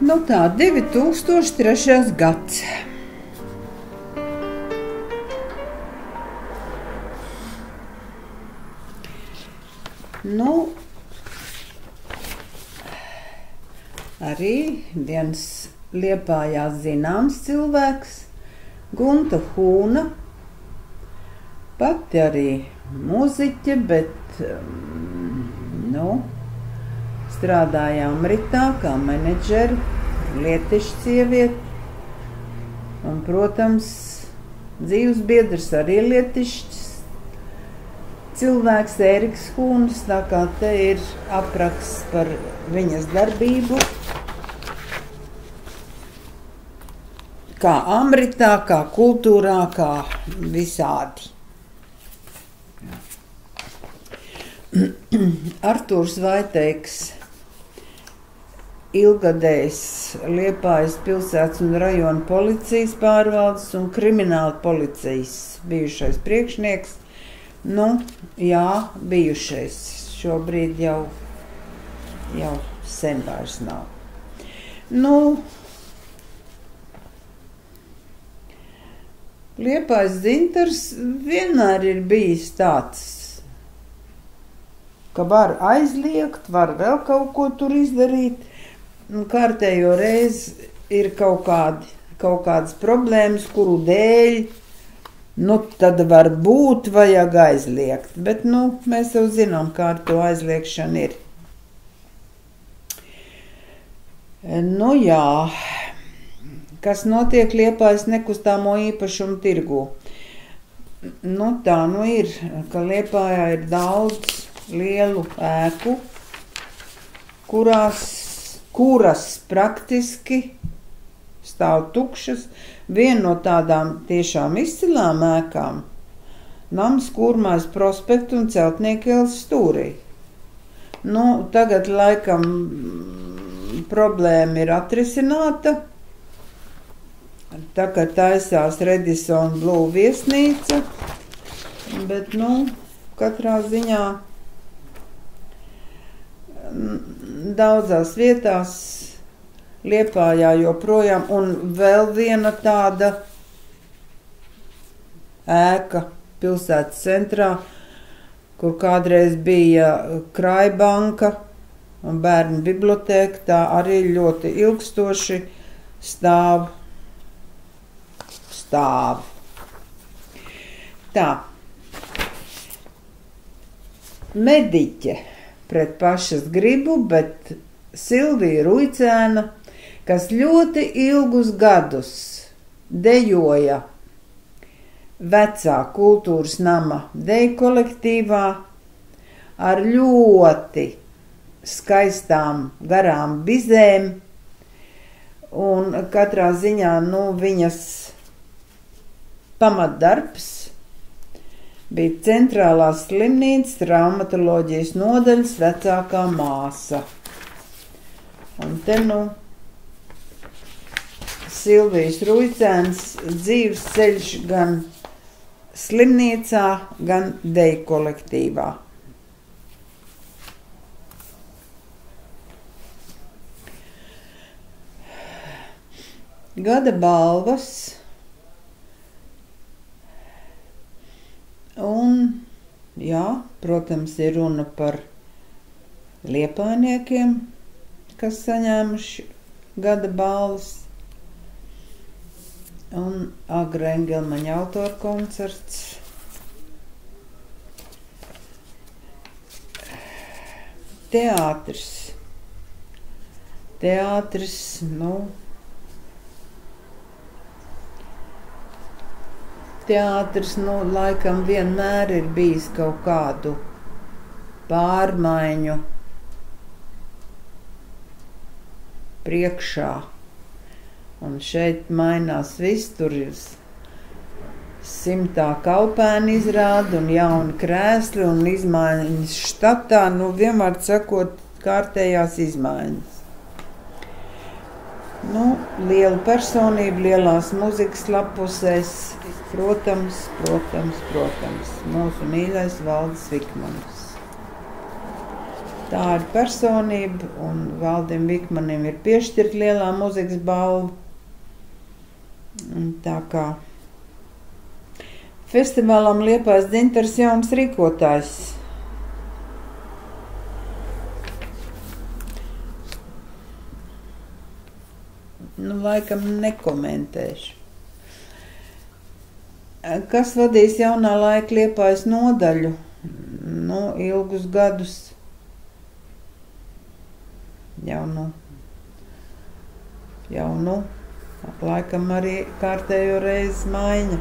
Nu tā, 2003. gads. Nu, arī viens Liepājā zināms cilvēks, Gunta Hūna, pati arī muziķe, bet, strādāja Amritā kā menedžeri, lietišķa sieviete, un, protams, dzīves biedrs arī lietišķs cilvēks Ēriks Hūns, tā kā te ir apraksts par viņas darbību, kā Amritā, kā kultūrā, kā visādi. Artūrs Vaiteiks, ilgadējs Liepājas pilsētas un rajona policijas pārvaldes un krimināla policijas bijušais priekšnieks. Bijušais. Šobrīd jau sen vairs nav. Liepājas dzintars vienmēr ir bijis tāds, ka var aizliegt, var vēl kaut ko tur izdarīt. Kārtējo reizi ir kaut kādas problēmas, kuru dēļ, tad varbūt vajag aizliegt. Bet, mēs jau zinām, kā ar to aizliegšanu ir. Kas notiek Liepājas nekustamo īpašumu tirgū? Tā ir, ka Liepājā ir daudz lielu ēku, kuras praktiski stāv tukšas. Viena no tādām tiešām izcilām ēkām - nams Kurmājas prospekta un Celtnieku ielas stūrī. Tagad laikam problēma ir atrisināta. Tā kā taisās Redison Blue viesnīca, bet, katrā ziņā daudzās vietās Liepājā joprojām, un vēl viena tāda ēka pilsētas centrā, kur kādreiz bija Krājbanka un bērnu bibliotēka, tā arī ļoti ilgstoši stāv. Tā. Mediķe pret pašas gribu, bet Silvija Ruicēna, kas ļoti ilgus gadus dejoja vecā kultūras nama deju kolektīvā ar ļoti skaistām garām bizēm, un katrā ziņā, viņas pamatdarbs bija centrālās slimnīcas traumatoloģijas nodaļas vecākā māsa. Un te, Silvijas Ruicēnas dzīves ceļš gan slimnīcā, gan deju kolektīvā. Gada balvas un, protams, ir runa par liepājniekiem, kas saņēmuši gada balvas, un Agra Engelmaņa autora koncerts. Teātris, laikam vienmēr ir bijis kaut kādu pārmaiņu priekšā. Un šeit mainās viss, tur ir 100. Kaupēna izrāda un jauni krēsli un izmaiņas štatā, vienmēr sakot, kārtējās izmaiņas. Liela personība, lielās muzikas lapusēs, protams, mūsu mīļais Valdis Vikmanis. Tā ir personība, un Valdim Vikmanim ir piešķirt lielā mūzikas balva. Tā kā festivālam Liepājas dzintars jauns rīkotājs. Laikam nekomentēšu. Kas vadīs jaunā laika Liepājas nodaļu? Ilgus gadus. Jau laikam arī kārtējo reizi maiņa.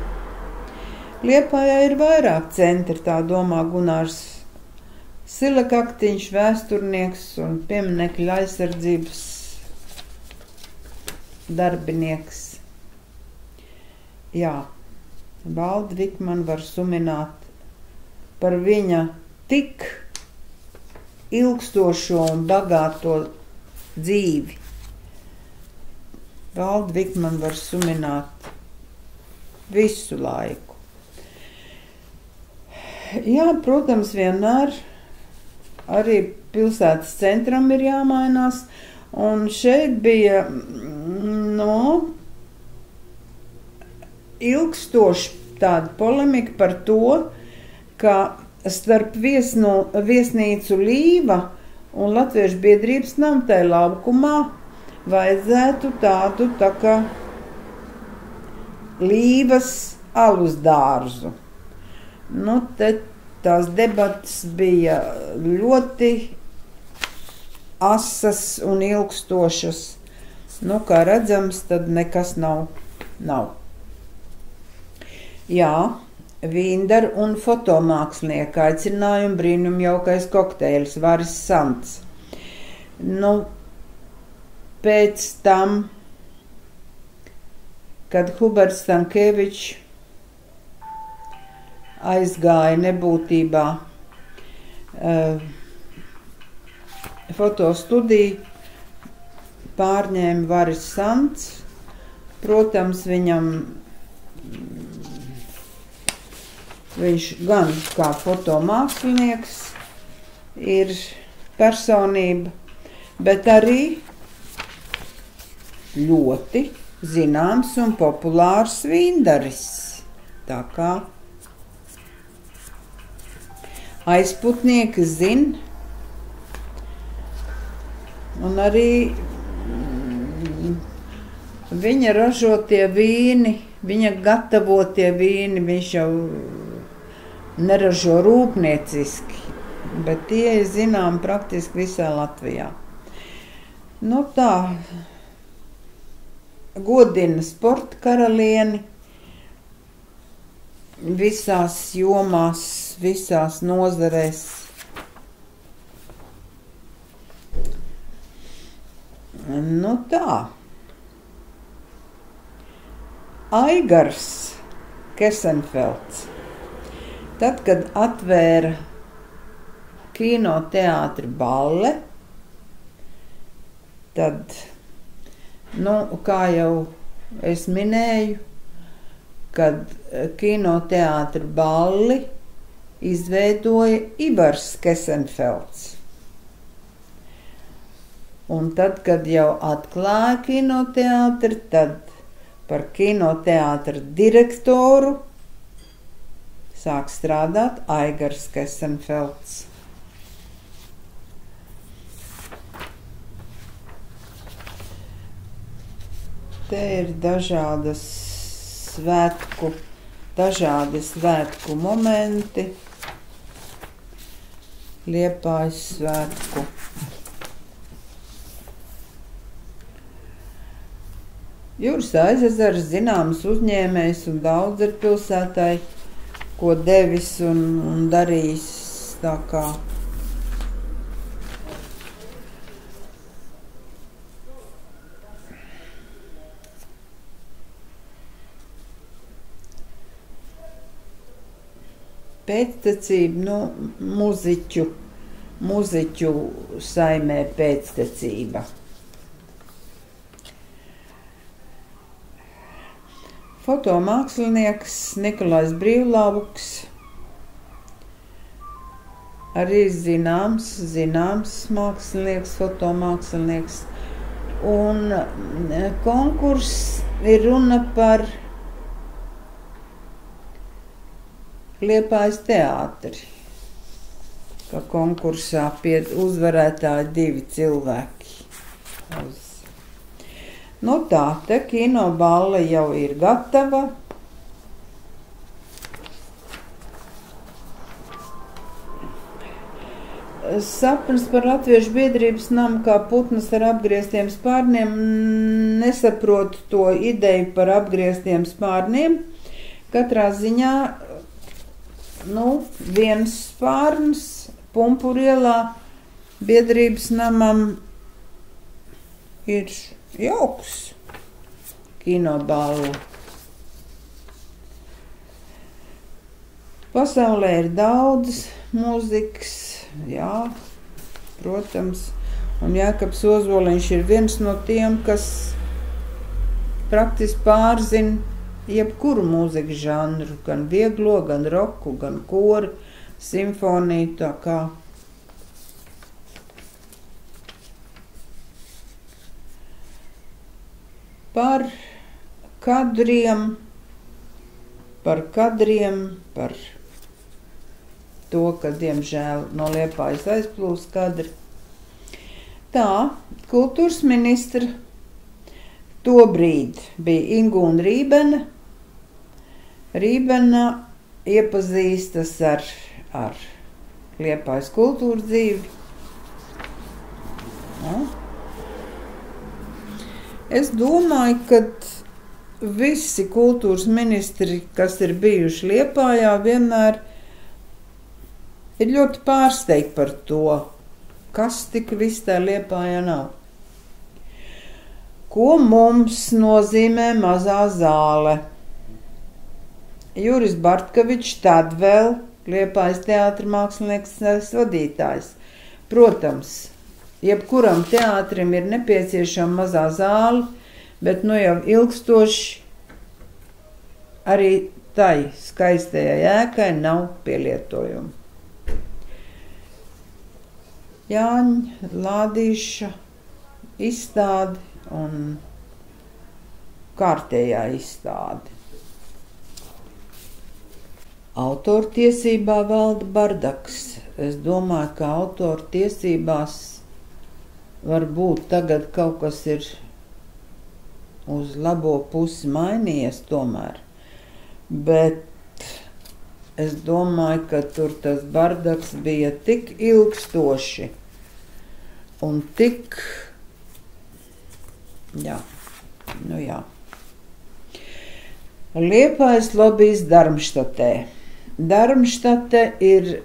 Liepājā ir vairāk centri, tā domā Gunārs Silekaktiņš, vēsturnieks un pieminekļa aizsardzības darbinieks. Jā, Valdi Vikmanu var sumināt par viņa tik ilgstošo un bagāto dzīvi. Valdi Vikmanu var sumināt visu laiku. Jā, protams, vienmēr arī pilsētas centram ir jāmainās, un šeit bija ilgstoši tāda polemika par to, ka starp viesnīcu Līva un Latviešu biedrības namtai laukumā vajadzētu tādu tā kā Līvas alus dārzu. Te tās debatas bija ļoti asas un ilgstošas. Kā redzams, tad nekas nav. Jā, Vīndara un fotomākslinieka aicinājuma brīnumjaukais kokteils Varis Sants. Pēc tam, kad Huberts Stankēvičs aizgāja nebūtībā, fotostudiju pārņēma Varis Sants. Protams, viņš gan kā fotomākslinieks ir personība, bet arī ļoti zināms un populārs vīndaris. Tā kā aizputnieki zina, un arī viņa ražotie vīni, viņa gatavotie vīni, viņš jau neražo rūpnieciski, bet tie ir zinām praktiski visā Latvijā. Tā godina sporta karalieni visās jomās, visās nozarēs. Tā. Aigars Kesenfelds. Tad, kad atvēra kinoteātri Balle, tad, kā jau es minēju, kad kinoteātri Balli izveidoja Ivars Kesenfelds. Un tad, kad jau atklāja kinoteātri, tad par kinoteātra direktoru sāk strādāt Aigars Kesenfelds. Te ir dažādi svētku momenti, Liepājas svētku. Jūras Aizezers zināms uzņēmējs un daudz ir pilsētai, ko devis un darījis, tā kā. Pēctecība, muziķu saimē pēctecība. Fotomākslinieks Nikolais Brīvlauks arī zināms mākslinieks, fotomākslinieks. Un konkurss ir runa par Liepājas teātri, ka konkursā uzvarētāji 2 cilvēki. Nu tā, te kinoballe jau ir gatava. Sapnis par Latviešu biedrības namu kā putnas ar apgrieztiem spārniem. Nesaprotu to ideju par apgrieztiem spārniem. Katrā ziņā, viens spārns Pumpurielā biedrības namam ir jauks kinoballu. Pasaulē ir daudz mūzikas, jā, protams, un Jākaps Ozoliņš ir viens no tiem, kas praktiski pārzina jebkuru mūzikas žanru, gan vieglo, gan roku, gan koru, simfoniju, tā kā. Par kadriem, par to, ka, diemžēl, no Liepājas aizplūst kadri. Tā, kultūras ministra tobrīd bija Ingūna Rībena. Rībena iepazīstas ar Liepājas kultūras dzīvi. Ja. Es domāju, ka visi kultūras ministri, kas ir bijuši Liepājā, vienmēr ir ļoti pārsteigti par to, kas tik viss tā Liepājā nav. Ko mums nozīmē mazā zāle? Juris Bartkevičs, tad vēl Liepājas teātra mākslinieks vadītājs. Protams, jebkuram teātrim ir nepieciešama mazā zāle, bet jau ilgstoši arī tai skaistajai ēkai nav pielietojumu. Jāņa Lādīša izstāde un kārtējā izstāde. Autortiesībā valda bardaks. Es domāju, ka autortiesībās varbūt tagad kaut kas ir uz labo pusi mainījies tomēr, bet es domāju, ka tur tas bardaks bija tik ilgstoši un tik, jā. Liepājas lobijs Darmštatē. Darmštate ir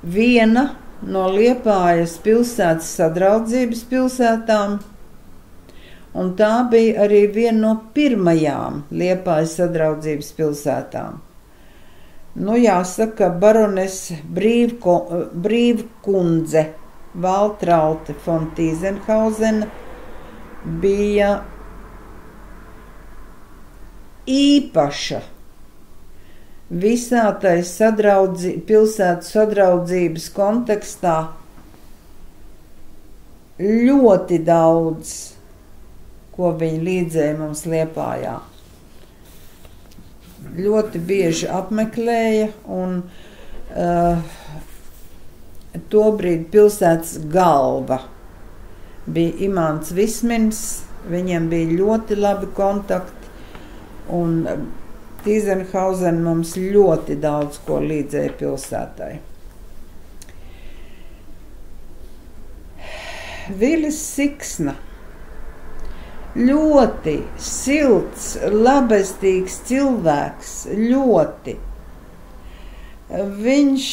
viena no Liepājas pilsētas sadraudzības pilsētām, un tā bija arī viena no pirmajām Liepājas sadraudzības pilsētām. Jāsaka, baronese Brīvkundze Valtraute von Tīzenhauzena bija īpaša visā tai pilsētas sadraudzības kontekstā. Ļoti daudz, ko viņi līdzēja mums Liepājā. Ļoti bieži apmeklēja, un tobrīd pilsētas galva bija Imants Vismins, viņiem bija ļoti labi kontakti, un Tīzenhausen mums ļoti daudz ko līdzēja pilsētai. Vilis Siksna. Ļoti silts, labestīgs cilvēks, ļoti. Viņš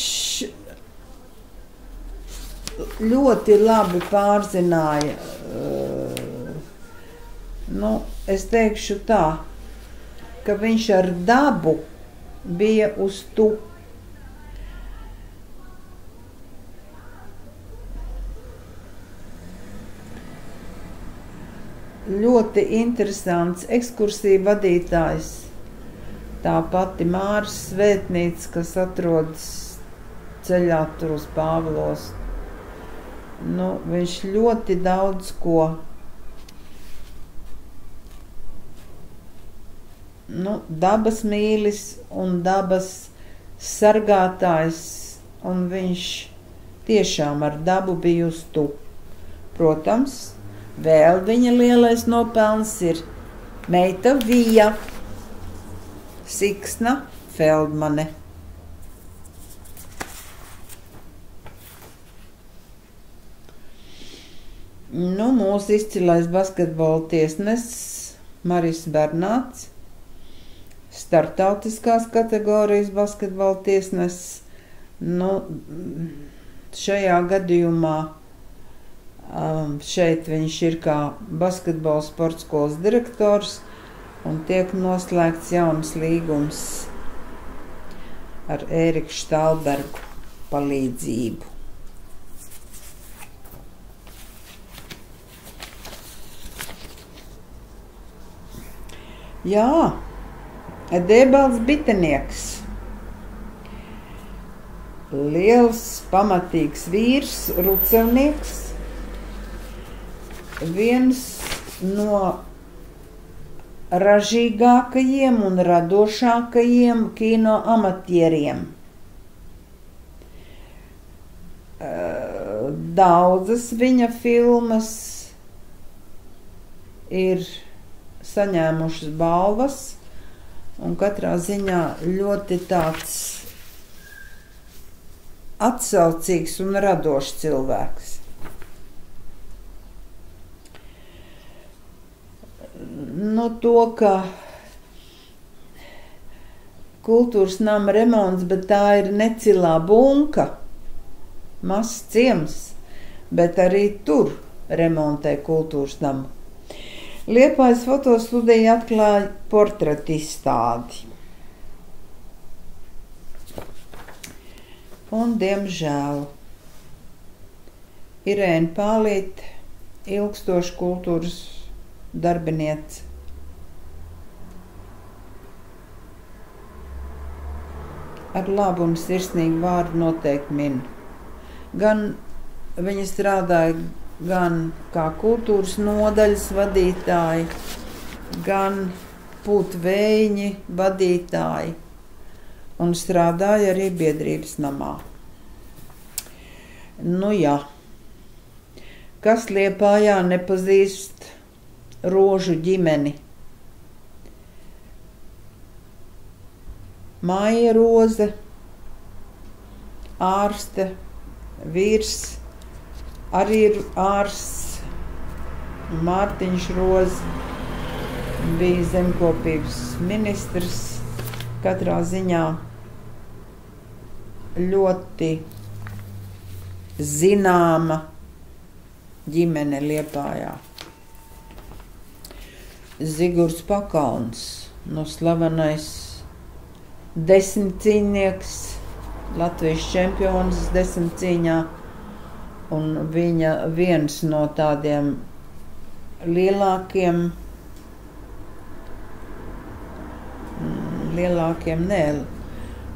ļoti labi pārzināja, es teikšu tā, ka viņš ar dabu bija uz tu. Ļoti interesants ekskursiju vadītājs. Tā pati Māras svētnīca, kas atrodas ceļā tur uz Pāvilos. Nu, viņš ļoti daudz ko dabas mīlis un dabas sargātājs, un viņš tiešām ar dabu bija uz tu. Protams, vēl viņa lielais nopelns ir meita Vija Siksna Feldmane. Nu, mūsu izcilais basketbola tiesnesis Maris Bernāts, starptautiskās kategorijas basketbola tiesnesis. Nu, šajā gadījumā šeit viņš ir kā basketbola sporta skolas direktors un tiek noslēgts jauns līgums ar Ēriku Štālbergu palīdzību. Jā, Dēbalds Bitenieks. Liels, pamatīgs vīrs, rucevnieks. Viens no ražīgākajiem un radošākajiem kino amatieriem. Daudzas viņa filmas ir saņēmušas balvas, un katrā ziņā ļoti tāds atsaucīgs un radošs cilvēks. Nu, to, ka kultūras nama remonts, bet tā ir necilā bunka, mazs ciems, bet arī tur remontē kultūras namu. Liepājas fotostudija atklāja portretu izstādi. Un, diemžēl, Irēna Pālīte, ilgstoša kultūras darbiniece. Ar labu un sirsnīgu vārdu noteikti min. Gan viņa strādāja gan kā kultūras nodaļas vadītāji, gan putvējiņi vadītāji, un strādāja arī biedrības namā. Nu jā, kas Liepājā nepazīst Rožu ģimeni? Maija Roze, ārste, vīrs, arī ir ārsts, Mārtiņš Roze, bija zemkopības ministrs. Katrā ziņā ļoti zināma ģimene Liepājā. Zigurs Pakalns, slavenais desmitcīņnieks, Latvijas čempions desmitcīņā, un viņa viens no tādiem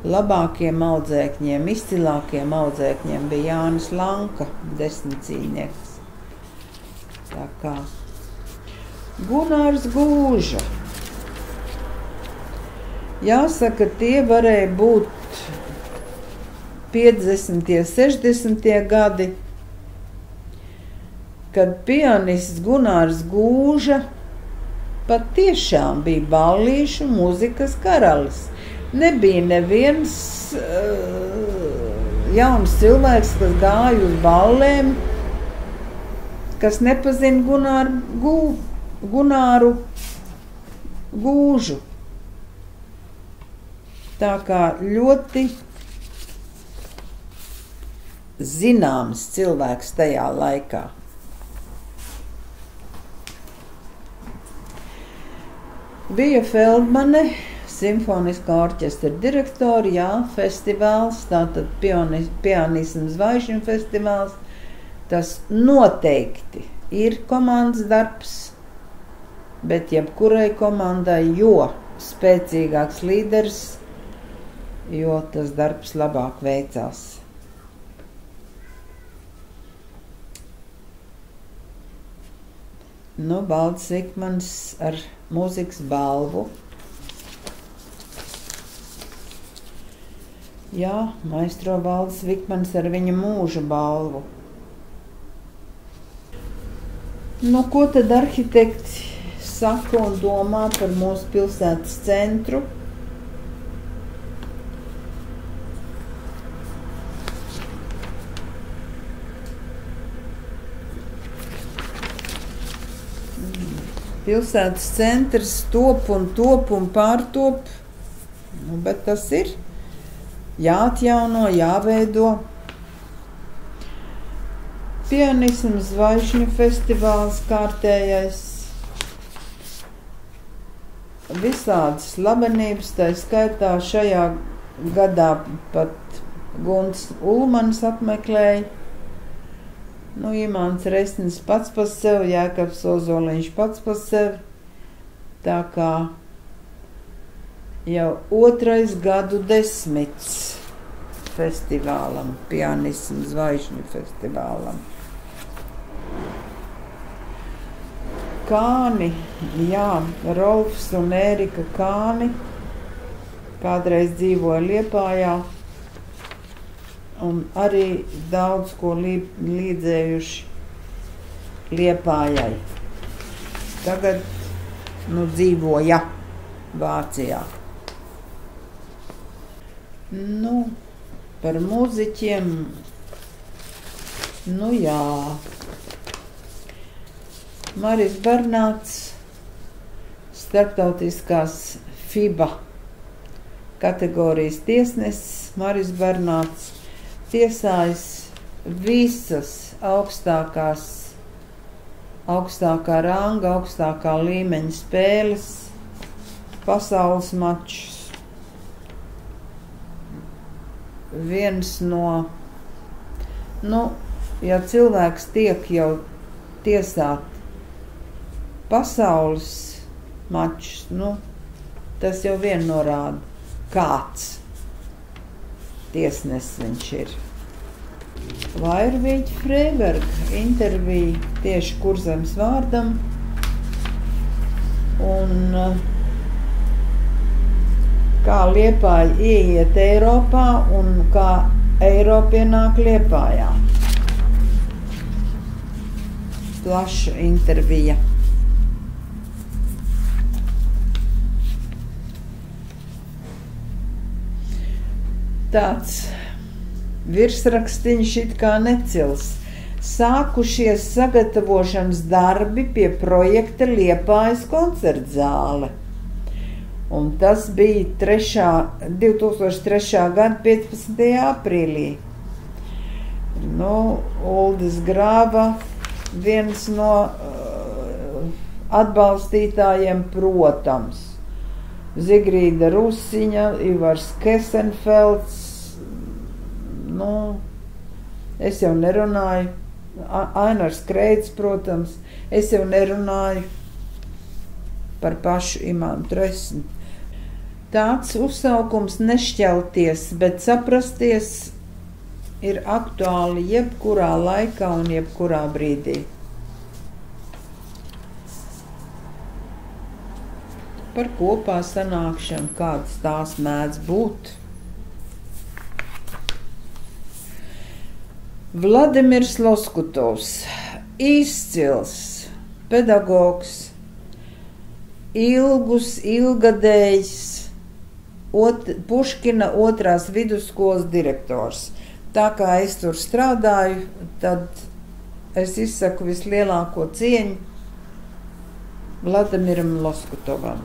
labākiem audzēkņiem, izcilākiem audzēkņiem bija Jānis Lanka, desmitcīņnieks. Tā kā Gunārs Gūža. Jāsaka, tie varēja būt 50. 60. gadi, kad pianists Gunārs Gūža patiešām bija ballīšu mūzikas karalis. Nebija neviens jauns cilvēks, kas gāja uz ballēm, kas nepazina Gunāru Gūžu. Tā kā ļoti zināms cilvēks tajā laikā. Bija Feldmane, simfoniskā orķestra direktori, jā, festivāls, tātad pianismu zvaigžņu festivāls. Tas noteikti ir komandas darbs, bet jebkurai komandai, jo spēcīgāks līderis, jo tas darbs labāk veicās. Nu, Valdis Vikmans ar mūzikas balvu. Jā, maestro Valdis Vikmans ar viņa mūža balvu. Nu, ko tad arhitekti saka un domā par mūsu pilsētas centru? Pilsētas centrs top un pārtop, bet tas ir jāatjauno, jāveido. Pianisma zvaigžņu festivāls kārtējais. Visādas slavenības, tā skaitā šajā gadā pat Gunts Ulmanis apmeklēja. Nu, Imants Resnis pats par sevi, Jēkabs Ozoliņš pats par sevi. Tā kā jau 2. gadu desmits festivālam, Pianisma zvaigžņu festivālam. Kāni, jā, Rolfs un Ērika Kāni kādreiz dzīvoja Liepājā un arī daudz ko līdzējuši Liepājai. Tagad, dzīvoja Vācijā. Par mūziķiem, jā. Maris Bernāts, starptautiskās FIBA kategorijas tiesnesis. Maris Bernāts tiesājis visas augstākā ranga, augstākā līmeņa spēles, pasaules mačus. Viens no, ja cilvēks tiek jau tiesāt pasaules mačus, tas jau vien norāda, kāds tiesnesis viņš ir. Vairvīķa Freiberga intervija tieši Kurzemes vārdam, un kā Liepāja ieiet Eiropā un kā Eiropa ienāk Liepājā. Plaša intervija. Tāds virsrakstiņš it kā necils. Sākušies sagatavošanas darbi pie projekta Liepājas koncertzāle. Un tas bija 2003. gada 15. aprīlī. Uldis Grāva, viens no atbalstītājiem, protams. Zigrīda Rusiņa, Ivars Kesenfelds, es jau nerunāju, Ainars Kreits, protams, es jau nerunāju par pašu Imantu Resni. Tāds uzsaukums nešķelties, bet saprasties ir aktuāli jebkurā laikā un jebkurā brīdī. Par kopā sanākšanu, kādas tās mēdz būt. Vladimirs Loskutovs, izcils pedagogs, ilgadējs Puškina 2. vidusskolas direktors. Tā kā es tur strādāju, tad es izsaku vislielāko cieņu Vladimiram Loskutovam.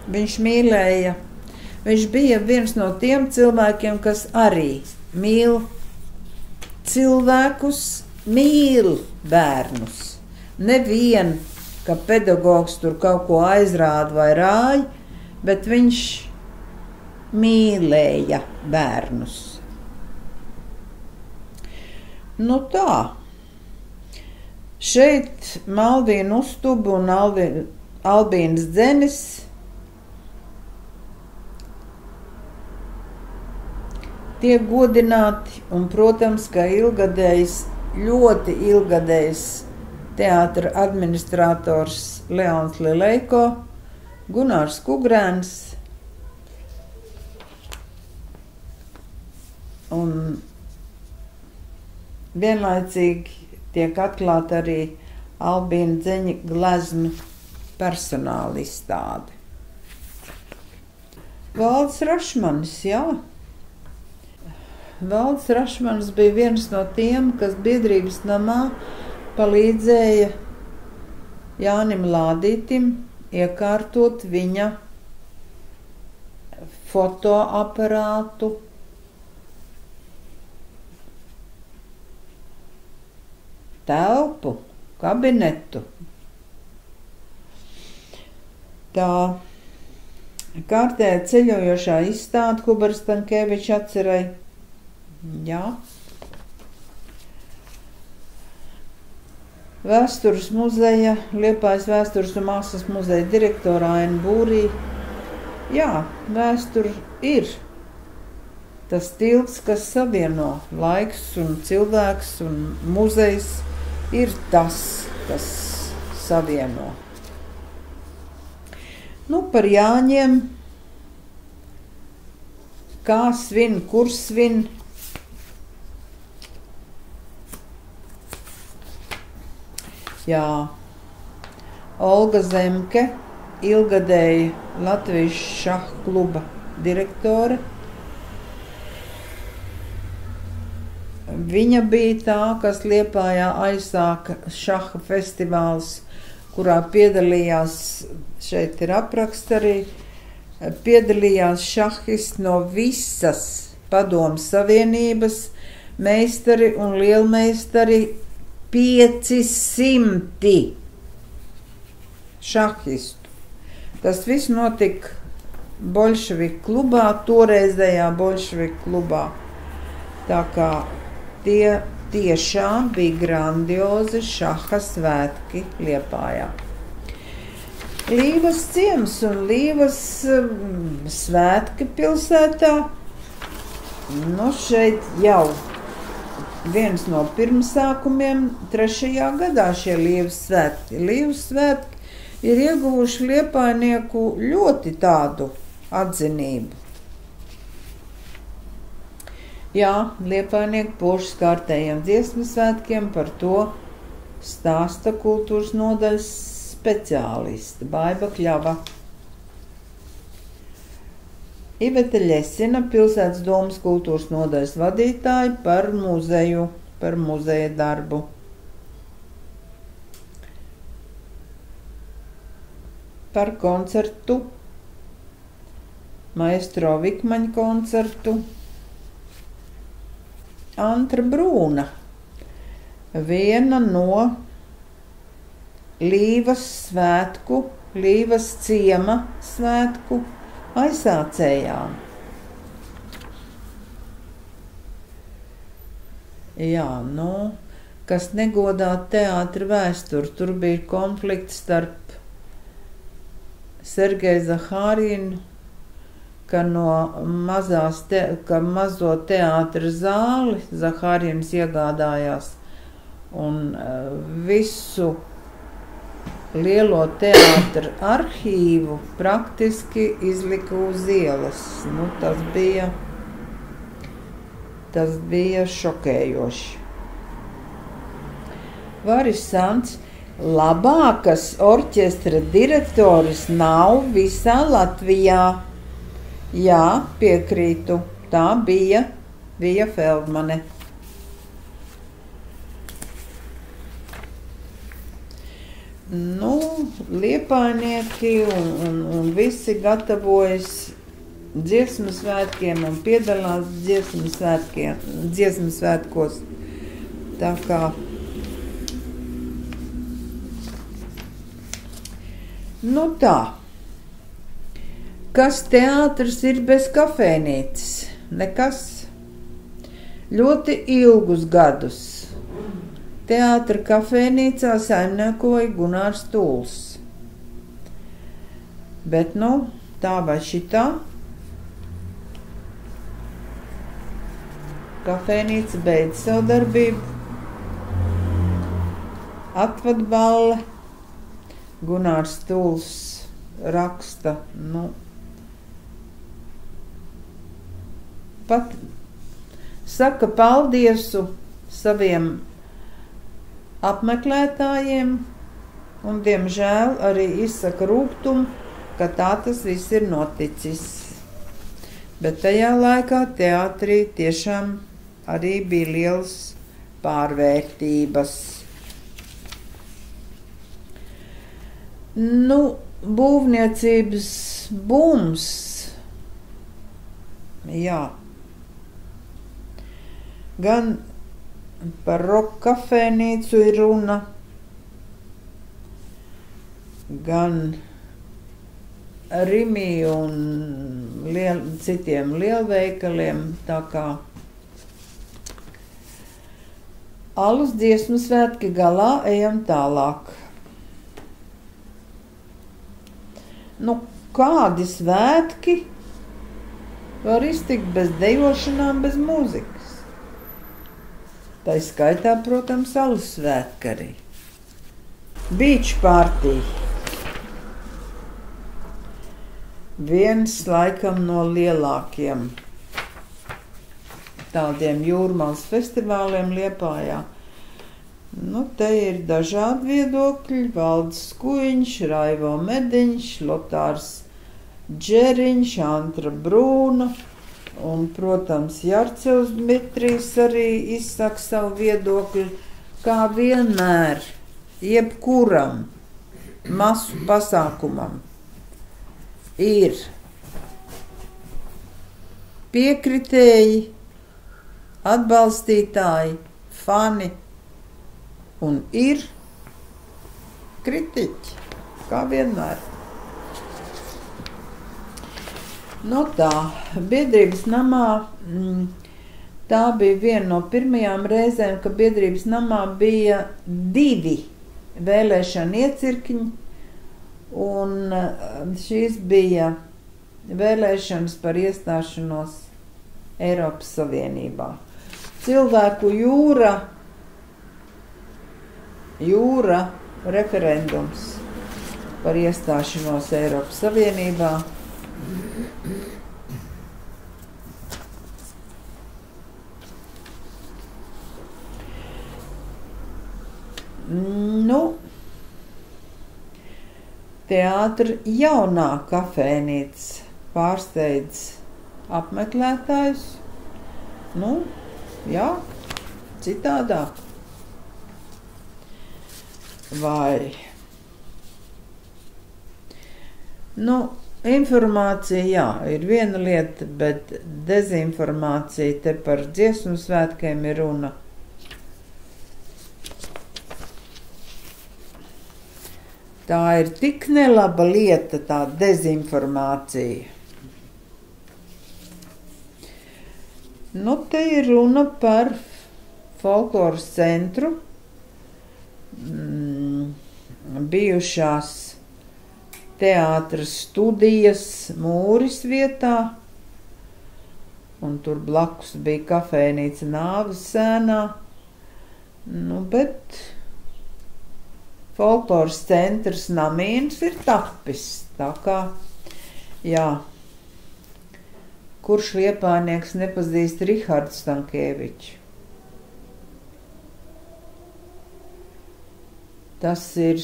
Viņš mīlēja, viņš bija viens no tiem cilvēkiem, kas arī mīl cilvēkus, mīl bērnus. Nevien, ka pedagogs tur kaut ko aizrāda vai rāja, bet viņš mīlēja bērnus. Tā. Šeit Malvīna Uztuba un Albīnas Dzenis tiek godināti, un, protams, ka ļoti ilgadējs teātra administrators Leons Lileiko, Gunārs Kugrēns un vienlaicīgi tiek atklāta arī Albīna Dzeņa gleznu personāla izstāde. Valds Rašmanis, jā. Valds Rašmanis bija viens no tiem, kas biedrības namā palīdzēja Jānim Lādītim iekārtot viņa fotoaparātu, telpu, kabinetu. Tā kārtēja ceļojošā izstāde, ko Boris Stankēvičs atcerēja. Jā. Vēstures muzeja, Liepājas vēstures un mākslas muzeja direktora Aina Būrī. Jā, vēsture ir tas tilts, kas savieno laiks un cilvēks, un muzejs ir tas, kas savieno. Nu, par Jāņiem, kā svin, kur svin. Jā, Olga Zemke, ilgadēja Latvijas šaha kluba direktore. Viņa bija tā, kas Liepājā aizsāka šaha festivāls, kurā piedalījās, šeit ir apraksts arī, piedalījās šahisti no visas Padomu Savienības, meistari un lielmeistari 500 šahistu. Tas viss notika Boļševiku klubā, toreizējā Boļševiku klubā. Tā kā tie tiešām bija grandiozi šaha svētki Liepājā. Līvas ciems un Līvas svētki pilsētā, nu šeit jau viens no pirmsākumiem 3. gadā šie Līvas svētki. Līvas svētki ir ieguvuši liepājnieku ļoti tādu atzinību. Jā, liepājnieku pošas kārtējiem dziesmu svētkiem, par to stāsta kultūras nodaļas speciālista Baiba Kļava. Iveta Ļesina, pilsētas domas kultūras nodaļas vadītāja, par muzeju, par muzeja darbu. Par koncertu, maestro Vikmaņa koncertu, Antra Brūna, viena no Līvas svētku, Līvas ciema svētku aizsācējām. Jā, nu, kas negodā teātra vēsturi, tur bija konflikts starp Sergeju Zahārinu, ka mazo teātra zāli Zahārins iegādājās un visu lielo teātra arhīvu praktiski izlika uz ielas. Nu, tas bija šokējoši. Varis Sants, labākas orķestra direktoris nav visā Latvijā. Jā, piekrītu, tā bija Vija Feldmane. Nu, liepājnieki un visi gatavojas dziesmu svētkiem un piedalās dziesmu svētkos. Tā kā nu tā. Kas teātris ir bez kafejnīcas? Nekas. Ļoti ilgus gadus teātra kafejnīcā saimniekoja Gunārs Tūls. Bet, nu, tā vai šitā, kafejnīca beidz savu darbību. atvadballe. Gunārs Tuls raksta, pat saka paldiesu saviem apmeklētājiem un, diemžēl, arī izsaka rūgtumu, ka tā tas viss ir noticis. Bet tajā laikā teātrī tiešām arī bija liels pārvērtības. Būvniecības bums, jā, gan par roka kafejnīcu ir runa, gan Rimī un citiem lielveikaliem, tā kā alus dziesmu svētki galā, ejam tālāk. Kādi svētki var iztikt bez dejošanām, bez mūzikas? Tā skaitā, protams, alus svētki arī. Beach party. Viens laikam no lielākiem tādiem jūrmālas festivāliem Liepājā. Te ir dažādi viedokļi. Valdis Skuiņš, Raivo Mediņš, Lotārs Džeriņš, Antra Brūna un, protams, Jarcevs Dmitrijs arī izsaka savu viedokļu, kā vienmēr, jebkuram masu pasākumam ir piekritēji, atbalstītāji, fani un ir kritiķi, kā vienmēr. Tā, biedrības namā, tā bija viena no pirmajām reizēm, ka biedrības namā bija 2 vēlēšana iecirkņi, un šīs bija vēlēšanas par iestāšanos Eiropas Savienībā. Cilvēku jūra referendums par iestāšanos Eiropas Savienībā. Teātra jaunā kafejnīca pārsteidz apmeklētājus. Jā, citādāk. Vai informācija, jā, ir viena lieta, bet dezinformācija, te par dziesmu svētkiem ir runa. Tā ir tik nelaba lieta, tā dezinformācija. Te ir runa par folkloras centru, bijušās teātra studijas Mūris vietā, un tur blakus bija kafejnīca Nāves sēnā, bet folkloras centrs Namīns ir tapis, tā kā, jā, kurš liepājnieks nepazīst Rihardu Stankēviču. Tas ir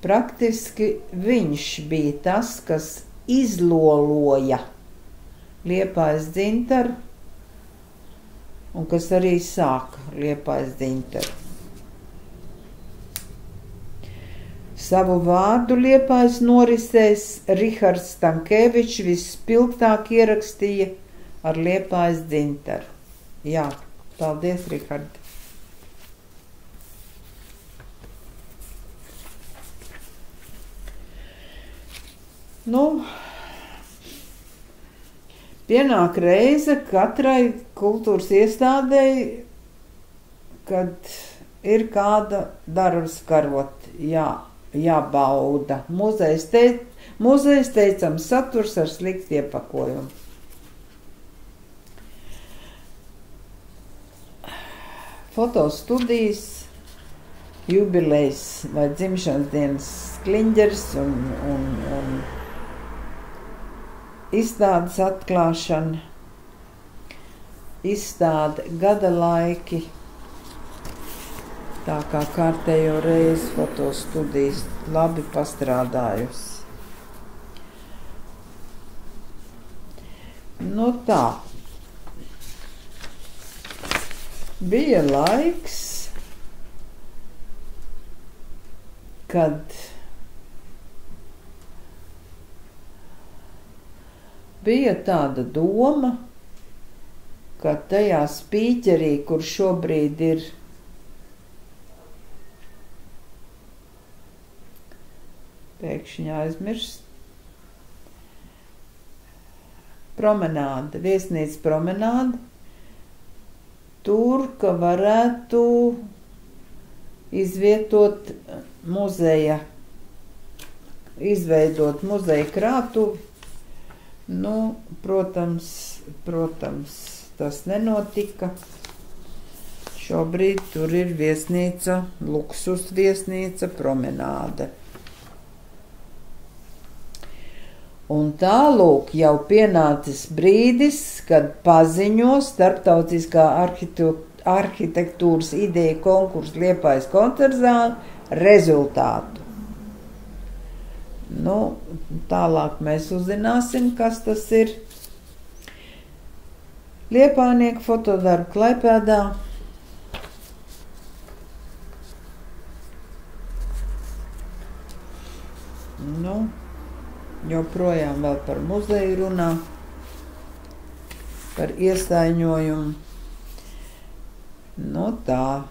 praktiski viņš bija tas, kas izloloja Liepājas dzintaru un kas arī sāka Liepājas dzintaru. Savu vārdu Liepājas norisēs Rihards Stankēvičs vispilgtāk ierakstīja ar Liepājas dzintaru. Jā, paldies, Rihard! Pienāk reize katrai kultūras iestādei, kad ir kāda darbs karot, jābauda. Muzejs teicams saturs ar sliktu iepakojumu. fotostudijas jubilejas vai dzimšanas dienas kliņģeris un izstādes atklāšana, izstāde gada laiki, tā kā kārtējo reizi fotostudijas labi pastrādājusi. Nu tā. Bija laiks, kad bija tāda doma, ka tajā spīķerī, kur šobrīd ir pēkšņi aizmirst, promenāde, viesnīca promenāde, tur, ka varētu izvietot muzeja, izveidot muzeja krātuvi. Nu, protams, tas nenotika. Šobrīd tur ir viesnīca, luksus viesnīca promenāde. Un tālūk jau pienācis brīdis, kad paziņo Starptautiskā arhitektūras ideja konkursa Liepājas koncertzāle rezultātu. Nu, tālāk mēs uzzināsim, kas tas ir. Liepājnieku fotodarbu Klaipēdā. Nu, joprojām vēl par muzeju runā, par iesaiņojumu. Nu tā,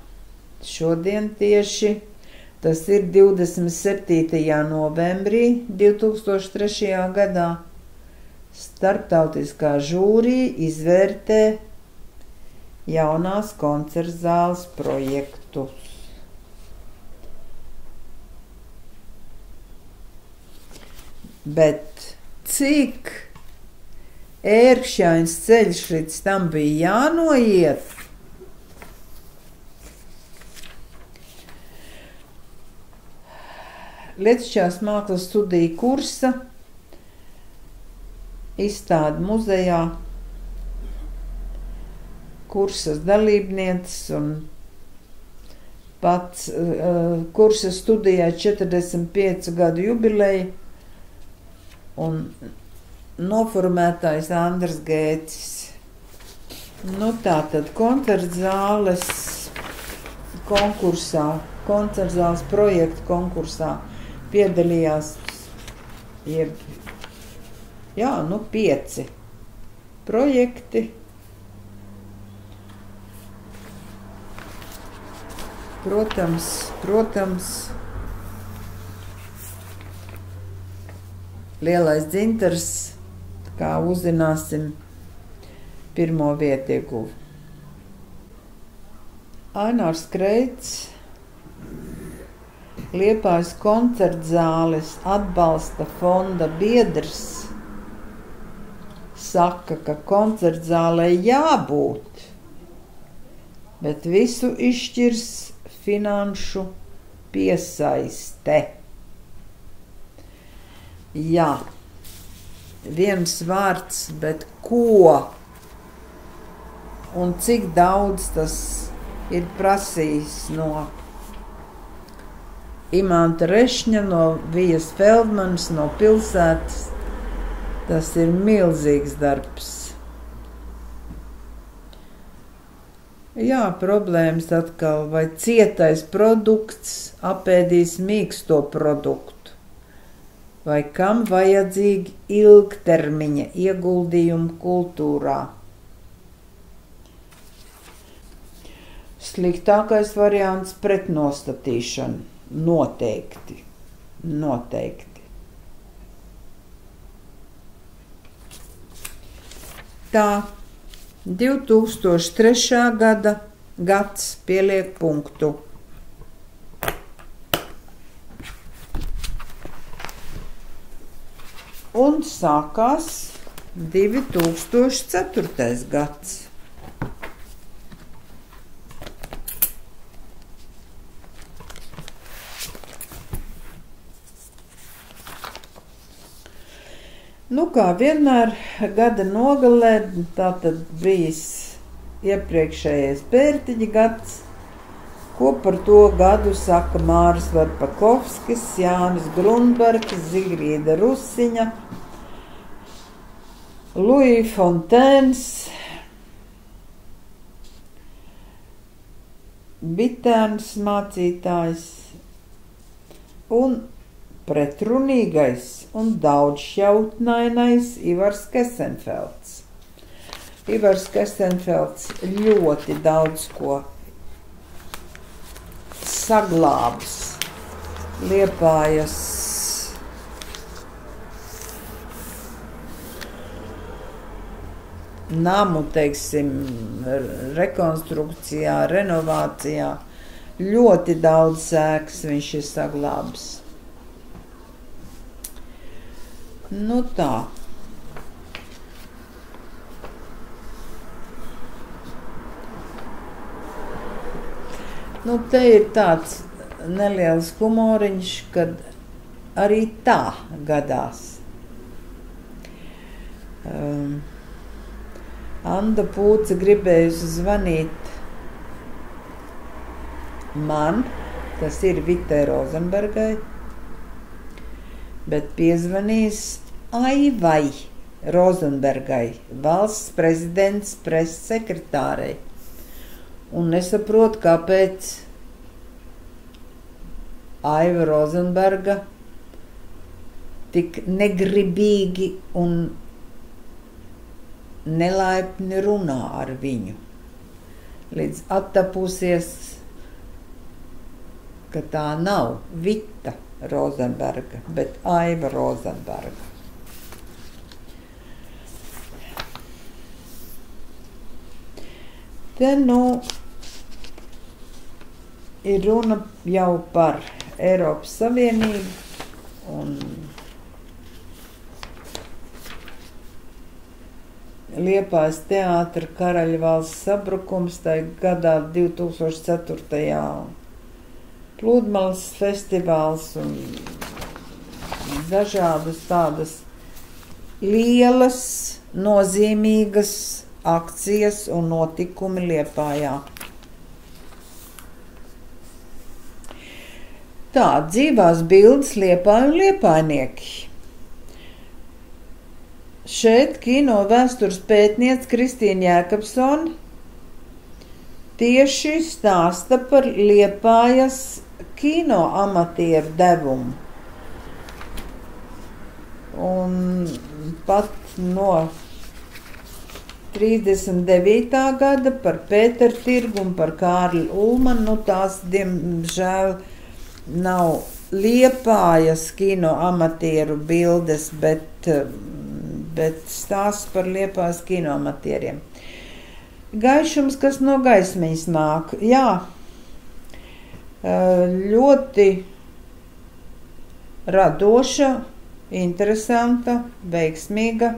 šodien tieši, tas ir 27. novembrī 2003. gadā, starptautiskā žūrija izvērtē jaunās koncertzāles projektus. Bet cik ērkšķains ceļš līdz tam bija jānoiet, Lietišķās mākslas studiju kursa, izstāde muzejā, kursas dalībnieces un pats kursa studijā 45 gadu jubileja un noformētājs Andrs Gēcis. Nu tātad koncertzāles konkursā, koncertzāles projektu konkursā piedalījās 5 projekti. Protams, Lielais dzintars, kā uzzināsim, pirmo vietu ieguva. Ainārs Kreits, Liepājas koncertzāles atbalsta fonda biedrs, saka, ka koncertzālei jābūt, bet visu izšķirs finanšu piesaiste. Jā, viens vārds, bet ko un cik daudz tas ir prasījis no Imanta Rešņa, no Vijas Feldmanas, no pilsētas. Tas ir milzīgs darbs. Jā, problēmas atkal, vai cietais produkts apēdīs mīksto produktu, vai kam vajadzīgi ilgtermiņa ieguldījumi kultūrā. Sliktākais variants pretnostatīšana. Noteikti. Tā, 2003. gads pieliek punktu. Un sākās 2004. gads. Nu, kā vienmēr gada nogalē, tātad bijis iepriekšējais Pērtiņa gads, ko par to gadu saka Māris Varpakovskis, Jānis Grunbergs, Zigrīda Rusiņa, Louis Fontēns, Bitēns mācītājs un pretrunīgais un daudzšķautnainais Ivars Kesenfelds. Ivars Kesenfelds ļoti daudz ko saglābs Liepājas namu, teiksim, rekonstrukcijā, renovācijā. Ļoti daudz sēkas viņš ir saglābs. Nu tā. Nu, te ir tāds neliels humoriņš, kad arī tā gadās. Anda Pūce gribējusi zvanīt man, tas ir Vitei Rozenbergai, bet piezvanīs Aivai Rozenbergai, valsts prezidents preses sekretārei. Un nesaprotu, kāpēc Aiva Rozenberga tik negribīgi un nelaipni runā ar viņu. Līdz attapusies, ka tā nav Vita Rozenberga, bet Aiva Rozenberga. Te nu ir runa jau par Eiropas Savienību un Liepājas teātra Karaļvalsts sabrukums tai gadā 2004. Pludmales festivāls un dažādas tādas lielas, nozīmīgas akcijas un notikumi Liepājā. Tā, dzīvās bildes Liepāja un liepājnieki. Šeit kino vēstures pētniece Kristīna Jēkabsone tieši stāsta par Liepājas kino amatieru devumu. Un pat no 39. gada par Pēteru Tirgu un par Kārli Ulmanu, nu tās, diemžēl, nav Liepājas kino amatieru bildes, bet stāsts par Liepājas kino amatieriem. Gaišums, kas no gaismiņas nāk. Jā, ļoti radoša, interesanta, veiksmīga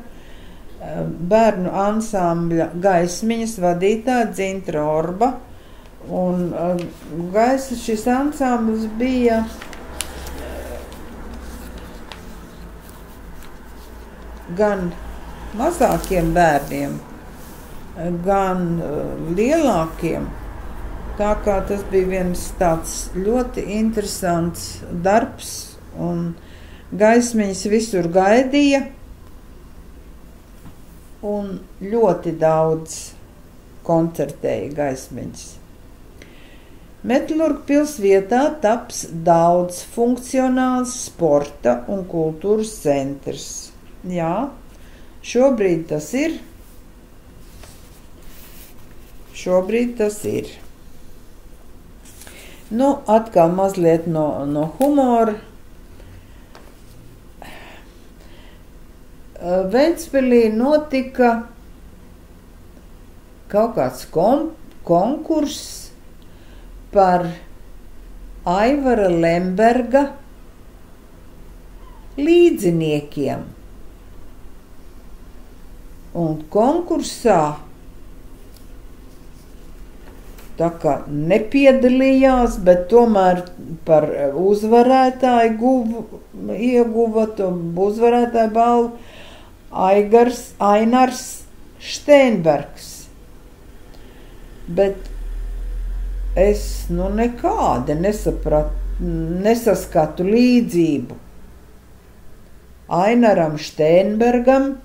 bērnu ansambļa Gaismiņas vadītāja Dzintra Orba. Un šis ansamblis bija gan mazākiem bērniem, gan lielākiem. Tā kā tas bija viens tāds ļoti interesants darbs, un Gaismiņas visur gaidīja, un ļoti daudz koncertēja Gaismiņas. Metlurgu pilsvietā taps daudz funkcionāls sporta un kultūras centrs. Jā, šobrīd tas ir. Nu, atkal mazliet no humora. Ventspilī notika kaut kāds konkurss par Aivara Lemberga līdziniekiem. Un konkursā tā kā nepiedalījās, bet tomēr par uzvarētāju ieguva to uzvarētāju balvu Ainars Steinbergs. Bet es nekādi nesaskatu līdzību Ainaram Steinbergam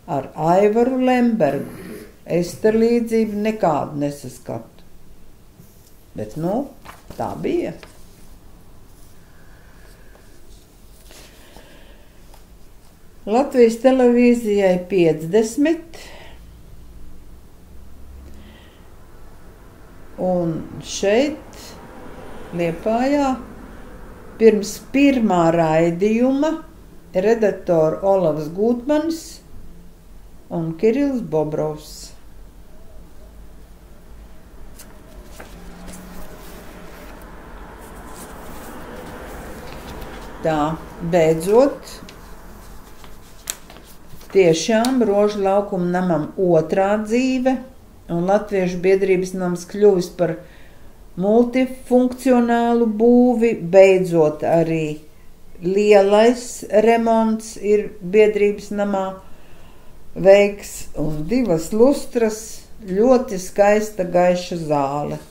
ar Aivaru Lembergu. Es te līdzību nekādu nesaskatu. Bet, tā bija. Latvijas televīzijai 50. Un šeit, Liepājā, pirms pirmā raidījuma redaktori Olavs Gūtmanis un Kirills Bobrovs. Tā, beidzot, tiešām Rožu laukuma namam otrā dzīve, un Latviešu biedrības nams kļuvis par multifunkcionālu būvi, beidzot arī lielais remonts ir biedrības namā veiks, un 2 lustras, ļoti skaista gaiša zāle.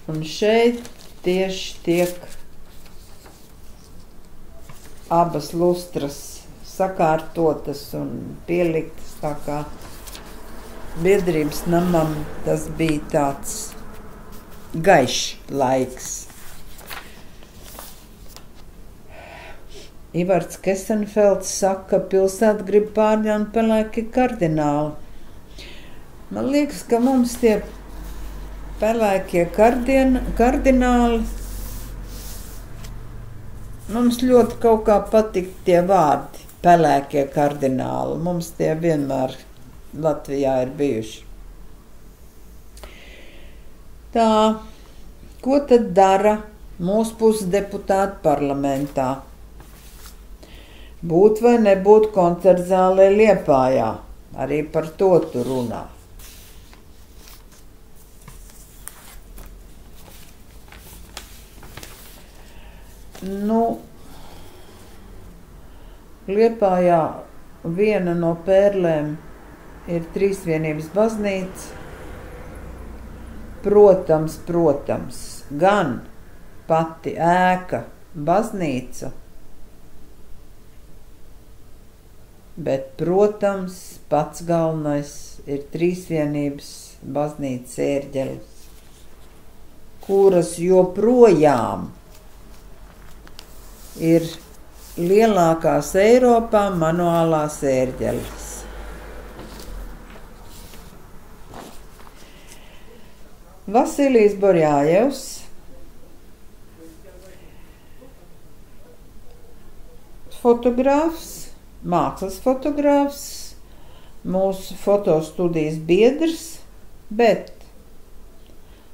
Un šeit tieši tiek abas lustras sakārtotas un pieliktas, tā kā biedrības namam tas bija tāds gaišs laiks. Ivards Kesenfelds saka, ka pilsēta grib pārņemt pelēkie kardināli. Man liekas, ka mums tie pelēkie kardināli, mums ļoti kaut kā patīk tie vārdi, pelēkie kardināli. Mums tie vienmēr Latvijā ir bijuši. Tā, ko tad dara mūsu pusdeputāti parlamentā? Būt vai nebūt koncertzālē Liepājā? Arī par to tu runā. Liepājā viena no pērlēm ir Trīsvienības baznīca. Protams, gan pati ēka, baznīca, bet, protams, pats galvenais ir Trīsvienības baznīcas ērģeles, kuras joprojām ir lielākās Eiropā manuālās ērģeles. Vasilijs Borjājevs fotogrāfs, mākslas fotogrāfs, mūsu fotostudijas biedrs, bet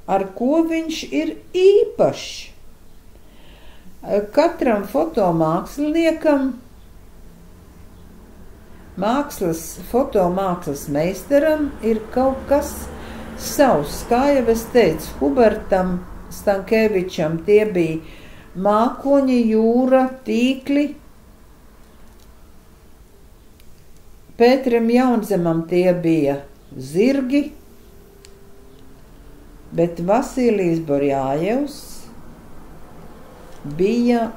ar ko viņš ir īpašs? Katram fotomāksliniekam, fotomākslas meistaram ir kaut kas savs. Kā jau es teicu, Hubertam Stankēvičam tie bija mākoņi, jūra, tīkli. Pēterim Jaunzemam tie bija zirgi, bet Vasilijs Borjājevs bija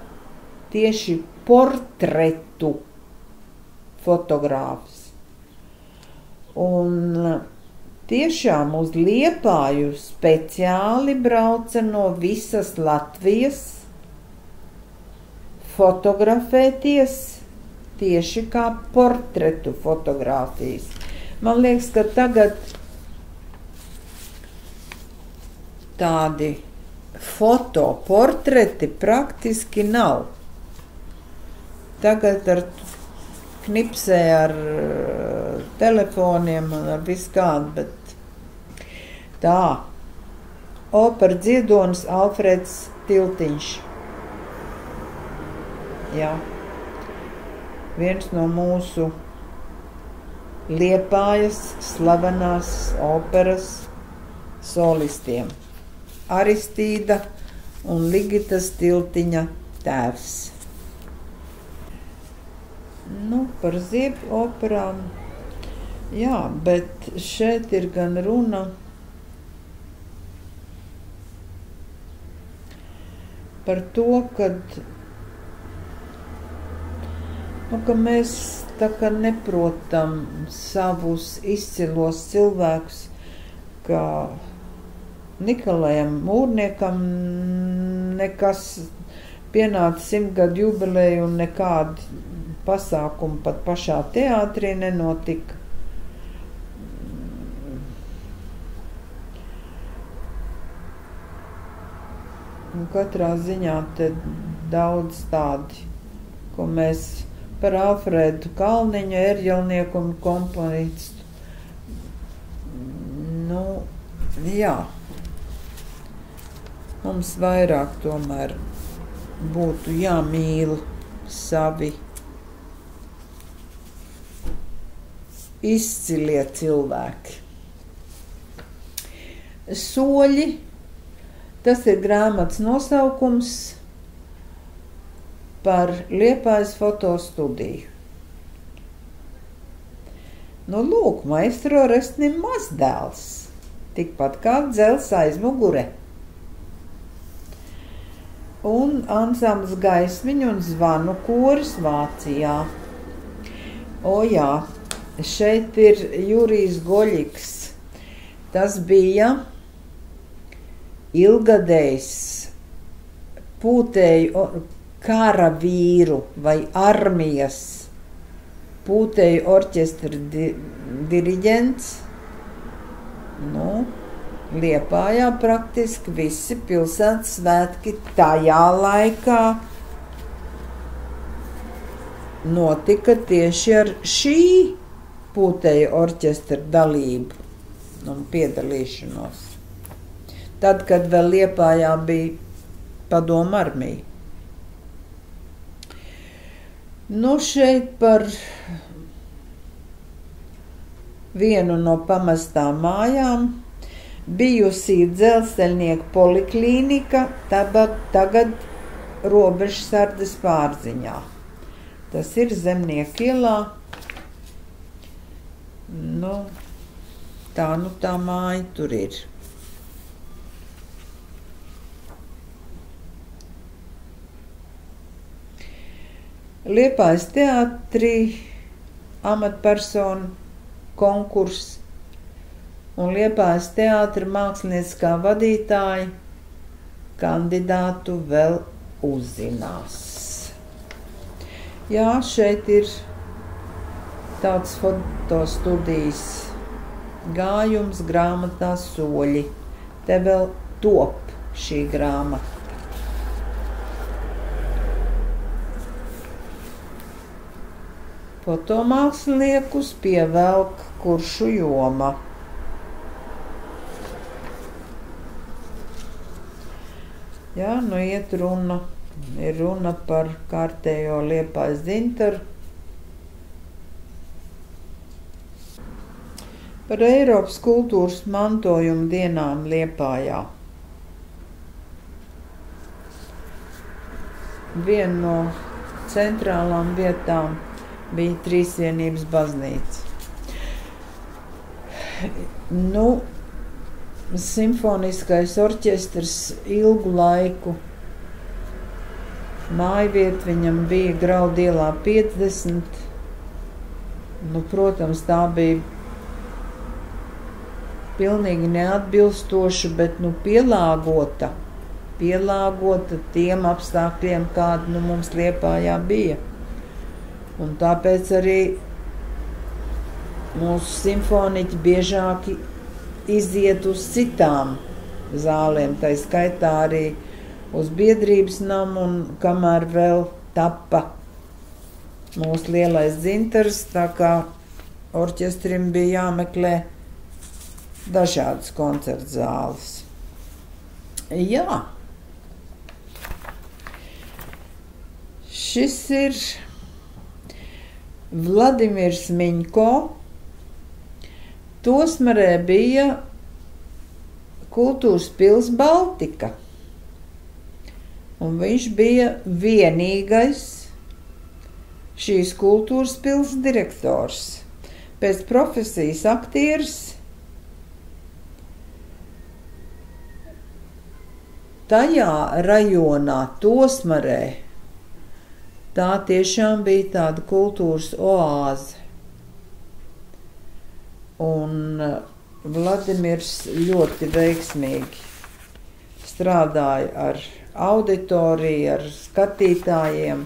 tieši portretu fotogrāfs. Un tiešām uz Liepāju speciāli brauca no visas Latvijas fotografēties tieši kā portretu fotogrāfijas. Man liekas, ka tagad tādi fotoportreti praktiski nav. Tagad knipsē ar telefoniem un ar visu kādu, bet tā. Opera dziedonis Alfreds Tiltiņš. Jā. Viens no mūsu Liepājas slavenās operas solistiem. Aristīda un Ligitas Tiltiņa tēvs. Par ziepju operām. Jā, bet šeit ir gan runa par to, ka mēs tā kā neprotam savus izcilos cilvēkus, kā Nikolajam Mūrniekam nekas pienāca 100 gadu jubileja un nekādi pasākumi pat pašā teātrī nenotika. Un katrā ziņā te daudz tādi, ko mēs par Alfredu Kalniņu, ērģelnieku un komponistu. Jā. Mums vairāk tomēr būtu jāmīl savi izcilie cilvēki. Soļi, tas ir grāmatas nosaukums par Liepājas fotostudiju. Lūk, maestro Restnim mazdēls, tikpat kā Dzels aizmugure. Un ansambls Gaismiņu un zvanu koris Vācijā. Jā, šeit ir Jurijs Goļiks. Tas bija ilgadējs pūtēju karavīru vai armijas pūtēju orķestra diriģents. Liepājā praktiski visi pilsētas svētki tajā laikā notika tieši ar šī pūtēju orķestra dalību un piedalīšanos. Tad, kad vēl Liepājā bija padomu armija. Šeit par vienu no pamestām mājām bijusī dzelzceļnieku poliklīnika, tagad Robežsardas pārziņā. Tas ir Zemnieku ielā. Tā māja tur ir. Liepājas teātrī amatpersonu konkurss un Liepājas teātra mākslinieckā vadītāja kandidātu vēl uzzinās. Jā, šeit ir tāds fotostudijas gājums grāmatā Soļi. Te vēl top šī grāmata. Fotomāksliniekus pievelk Kuršu joma. Jā, ir runa par kārtējo Liepājas dzintaru, par Eiropas kultūras mantojuma dienām Liepājā. Viena no centrālām vietām bija Trīsvienības baznīca. Simfoniskais orķestrs ilgu laiku. Mājvieta viņam bija Graudu ielā 50. Protams, tā bija pilnīgi neatbilstoša, bet pielāgota tiem apstākļiem, kādi mums Liepājā bija. Un tāpēc arī mūsu simfoniķi biežāk iziet uz citām zālēm, tā skaitā arī uz Biedrības namu, un kamēr vēl tappa mūsu lielais dzintars, tā kā orķestrim bija jāmeklē dažādas koncertu zāles. Jā. Šis ir Vladimirs Miņko. Tosmarē bija kultūras pils Baltika. Un viņš bija vienīgais šīs kultūras pils direktors, pēc profesijas aktieris, tajā rajonā, Tosmarē, tā tiešām bija tāda kultūras oāze. Un Vladimirs ļoti veiksmīgi strādāja ar auditoriju, ar skatītājiem,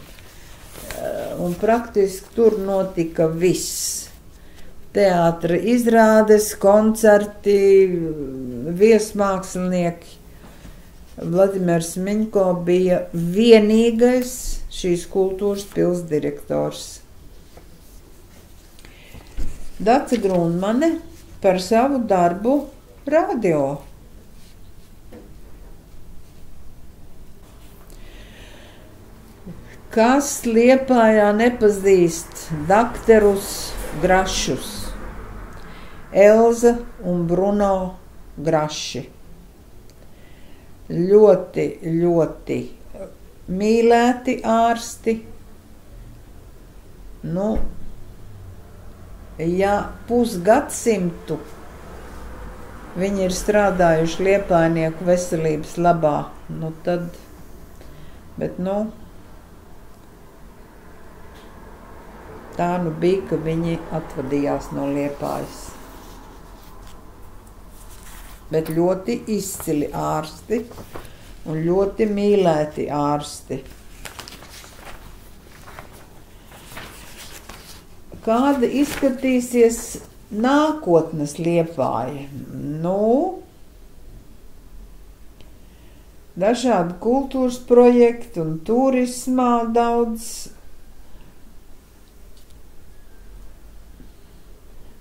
un praktiski tur notika viss. Teātra izrādes, koncerti, viesmākslinieki. Vladimirs Miņko bija vienīgais šīs kultūras pils direktors. Dace Grunmane par savu darbu radio. Kas Liepājā nepazīst dakterus Grašus? Elza un Bruno Graši. Ļoti, ļoti mīlēti ārsti. Nu, ja pusgadsimtu viņi ir strādājuši liepājnieku veselības labā, nu tad, bet nu, tā nu bija, ka viņi atvadījās no Liepājas. Bet ļoti izcili ārsti un ļoti mīlēti ārsti. Kāda izskatīsies nākotnes Liepāja? Nu, dažādi kultūras projekti un turismā daudz.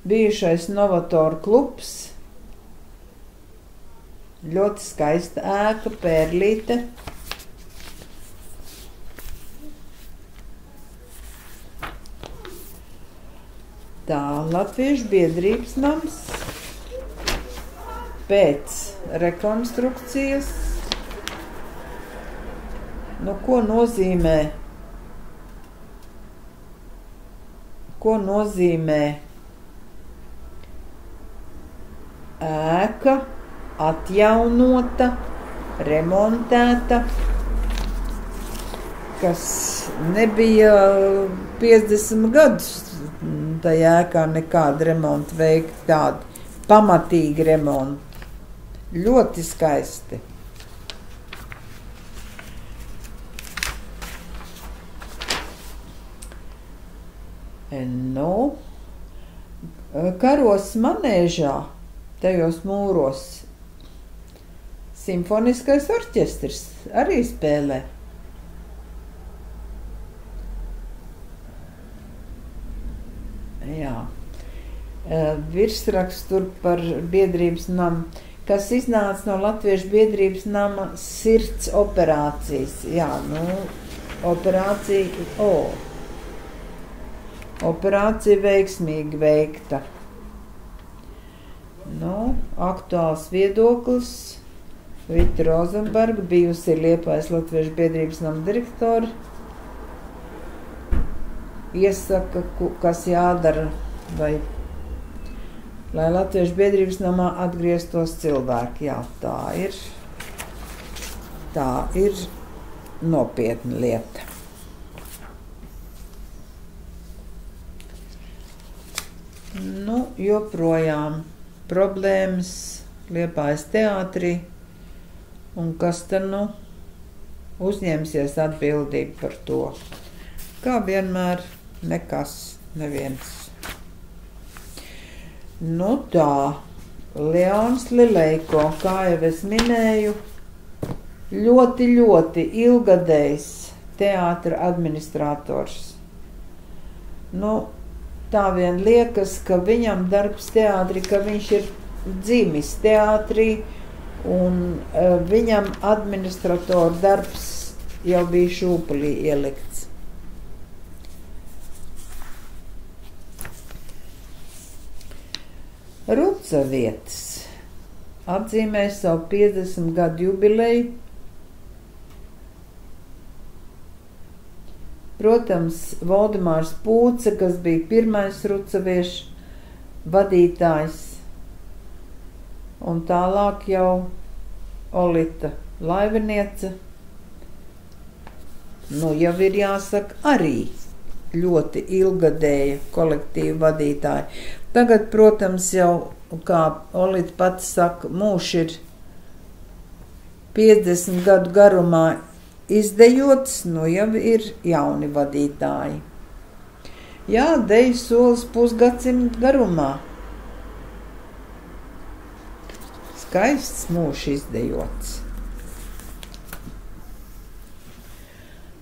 Bijušais Novatoru klubs. Ļoti skaista ēka, pērlīte. Tā, Latviešu biedrības nams pēc rekonstrukcijas. Nu, ko nozīmē ēka? Atjaunota, remontēta, kas nebija 50 gadus tajā ēkā nekāda remonta veikta, tādi pamatīgi remonti. Ļoti skaisti. Nu, Karos manēžā, tajos mūros, simfoniskais orķestris arī spēlē. Jā. Virsraksts tur par biedrības namu, kas iznāca no Latviešu biedrības nama sirds operācijas. Jā, nu, operācija veiksmīgi veikta. Nu, aktuāls viedoklis. Vita Rozenberga, bijusi Liepājas Latviešu biedrības nama direktori, iesaka, kas jādara, lai Latviešu biedrības namā atgrieztos cilvēki. Jā, tā ir nopietna lieta. Nu, joprojām problēmas Liepājas teātrī. Un kas tad nu uzņemsies atbildību par to? Kā vienmēr nekas, neviens. Nu tā, Leons Lileiko, kā jau es minēju, ļoti, ļoti ilgadējs teātra administrators. Nu, tā vien liekas, ka viņam darbs teātrī, ka viņš ir dzimis teātrī, un viņam administratoru darbs jau bija šūpulī ielikts. Rudzavietis atzīmēja savu 50 gadu jubileju Protams, Valdemārs Pūce, kas bija pirmais rucaviešu vadītājs, un tālāk jau Olita Laiviniece, jau ir jāsaka arī ļoti ilgadēja kolektīva vadītāja. Tagad, protams, jau, kā Olita pati saka, mūžs ir 50 gadu garumā izdejots, jau ir jauni vadītāji. Jā, deju solis pusgadsimtu garumā. Skaists mūžs izdejots.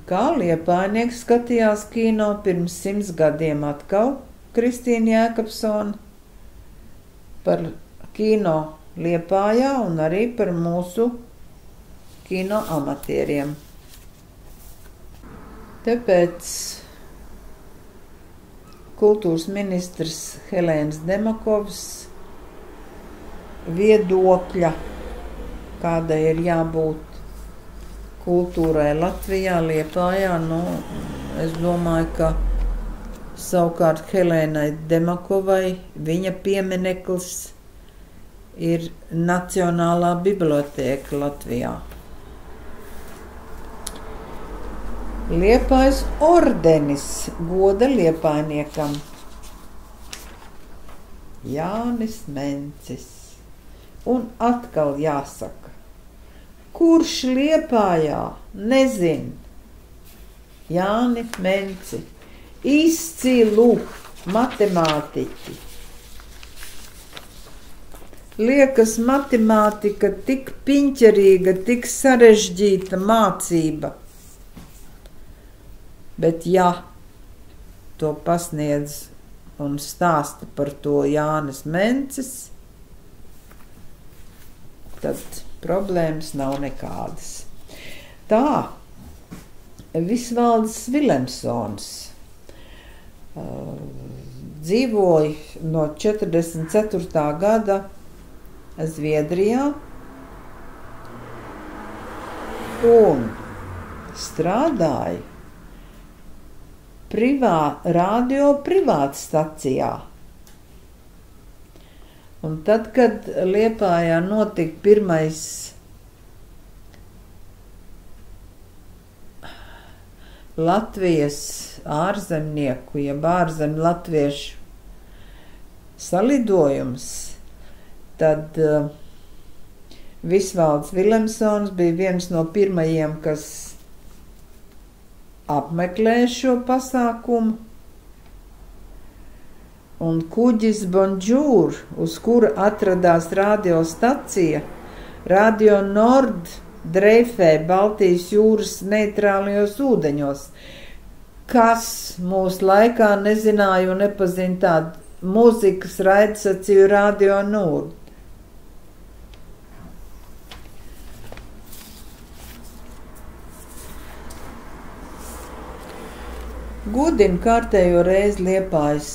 Kā Liepājnieks skatījās kino pirms 100 gadiem atkal Kristīna Jēkabsone par kino Liepājā un arī par mūsu kino amatieriem. Tāpēc kultūras ministrs Helēnas Demakovs viedokļa, kādai ir jābūt kultūrai Latvijā, Liepājā, es domāju, ka savukārt Helēnai Demakovai viņa piemineklis ir Nacionālā bibliotēka Latvijā. Liepājas ordenis goda liepājniekam Jānis Mencis. Un atkal jāsaka, kurš Liepājā nezin Jāni Menci, izcilu matemātiķi. Liekas, matemātika tik piņķerīga, tik sarežģīta mācība. Bet ja to pasniedz un stāsta par to Jānis Mencis, tad problēmas nav nekādas. Tā Visvalds Vilemsons dzīvoja no 44. gada Zviedrijā un strādāja radio privātstacijā. Un tad, kad Liepājā notika pirmais Latvijas ārzemnieku, jeb ārzemju latviešu salidojums, tad Visvalds Vilemsons bija viens no pirmajiem, kas apmeklēja šo pasākumu, un kuģis Bonjour, uz kura atradās radiostacija, Radio Nord dreifē Baltijas jūras neitrālajos ūdeņos. Kas mūsu laikā nezināja un nepazina tādu mūzikas raidstaciju Radio Nord? Godinu kārtējo reizi Liepājas